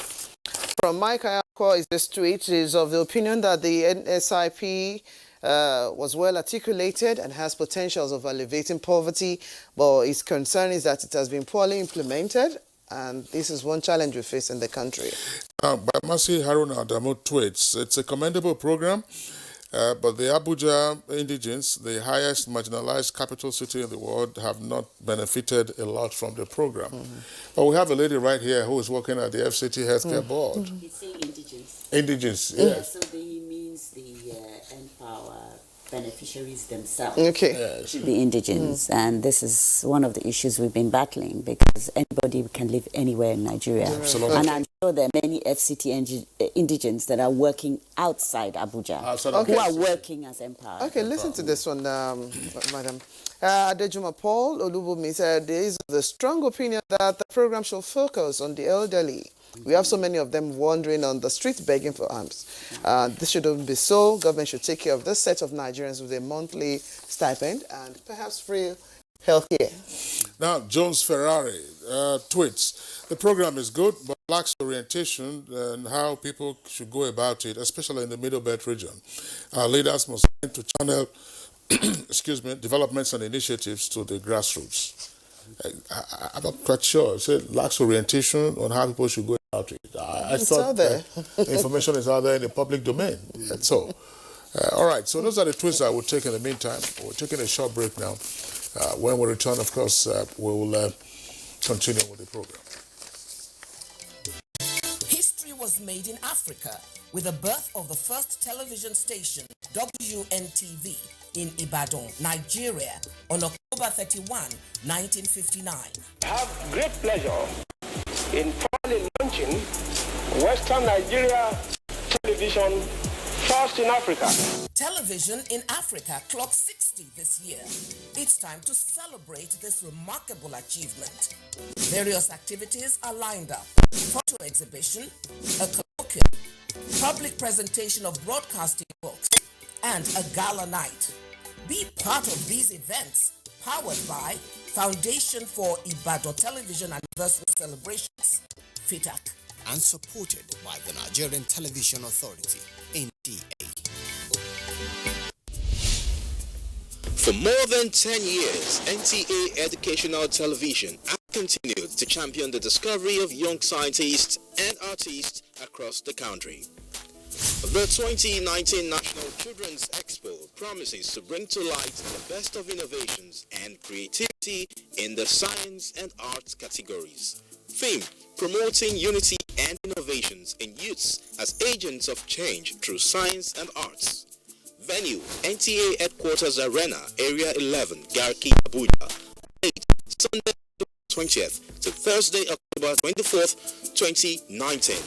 Speaker 11: From Mike Ayako, is this tweet is of the opinion that the NSIP was well articulated and has potentials of alleviating poverty, but his concern is that it has been poorly implemented, and this is one challenge we face in the country.
Speaker 16: By Masi Haruna Adamu tweets, it's a commendable program, but the Abuja indigents, the highest marginalized capital city in the world, have not benefited a lot from the program. But we have a lady right here who is working at the FCT Healthcare Board.
Speaker 2: He's saying indigents.
Speaker 16: Indigents, yes.
Speaker 2: So he means the Empower beneficiaries themselves.
Speaker 11: Okay.
Speaker 2: Yes. The indigents. And this is one of the issues we've been battling, because anybody can live anywhere in Nigeria.
Speaker 16: Absolutely.
Speaker 2: And I'm sure there are many FCT indigents that are working outside Abuja,
Speaker 16: Absolutely.
Speaker 2: who are working as Empower.
Speaker 11: Okay, listen to this one, madam. Adejuma Paul Olubumi said there is the strong opinion that the program should focus on the elderly. We have so many of them wandering on the streets begging for alms. This shouldn't be so. Government should take care of this set of Nigerians with a monthly stipend and perhaps free health care.
Speaker 16: Now, Jones Ferrari tweets, the program is good, but lacks orientation and how people should go about it, especially in the Middle Belt region. Our leaders must learn to channel developments and initiatives to the grassroots. I'm not quite sure. It said lacks orientation on how people should go about it. I thought that information is out there in the public domain. So, all right. So those are the tweets I will take in the meantime. We're taking a short break now. When we return, of course, we will continue with the program.
Speaker 5: History was made in Africa with the birth of the first television station, WNTV, in Ibadan, Nigeria, on October 31, 1959.
Speaker 9: I have great pleasure in formally launching Western Nigeria television, first in Africa.
Speaker 5: Television in Africa clocked 60 this year. It's time to celebrate this remarkable achievement. Various activities are lined up: photo exhibition, a colloquium, public presentation of broadcasting books, and a gala night. Be part of these events, powered by Foundation for Ibadan Television Anniversary Celebrations, FITAC.
Speaker 10: And supported by the Nigerian Television Authority, NTA.
Speaker 14: For more than 10 years, NTA Educational Television has continued to champion the discovery of young scientists and artists across the country. The 2019 National Children's Expo promises to bring to light the best of innovations and creativity in the science and arts categories. Theme: promoting unity and innovations in youths as agents of change through science and arts. Venue: NTA Headquarters Arena, Area 11, Garki, Abuja. Date: Sunday, 20th to Thursday, October 24th, 2019.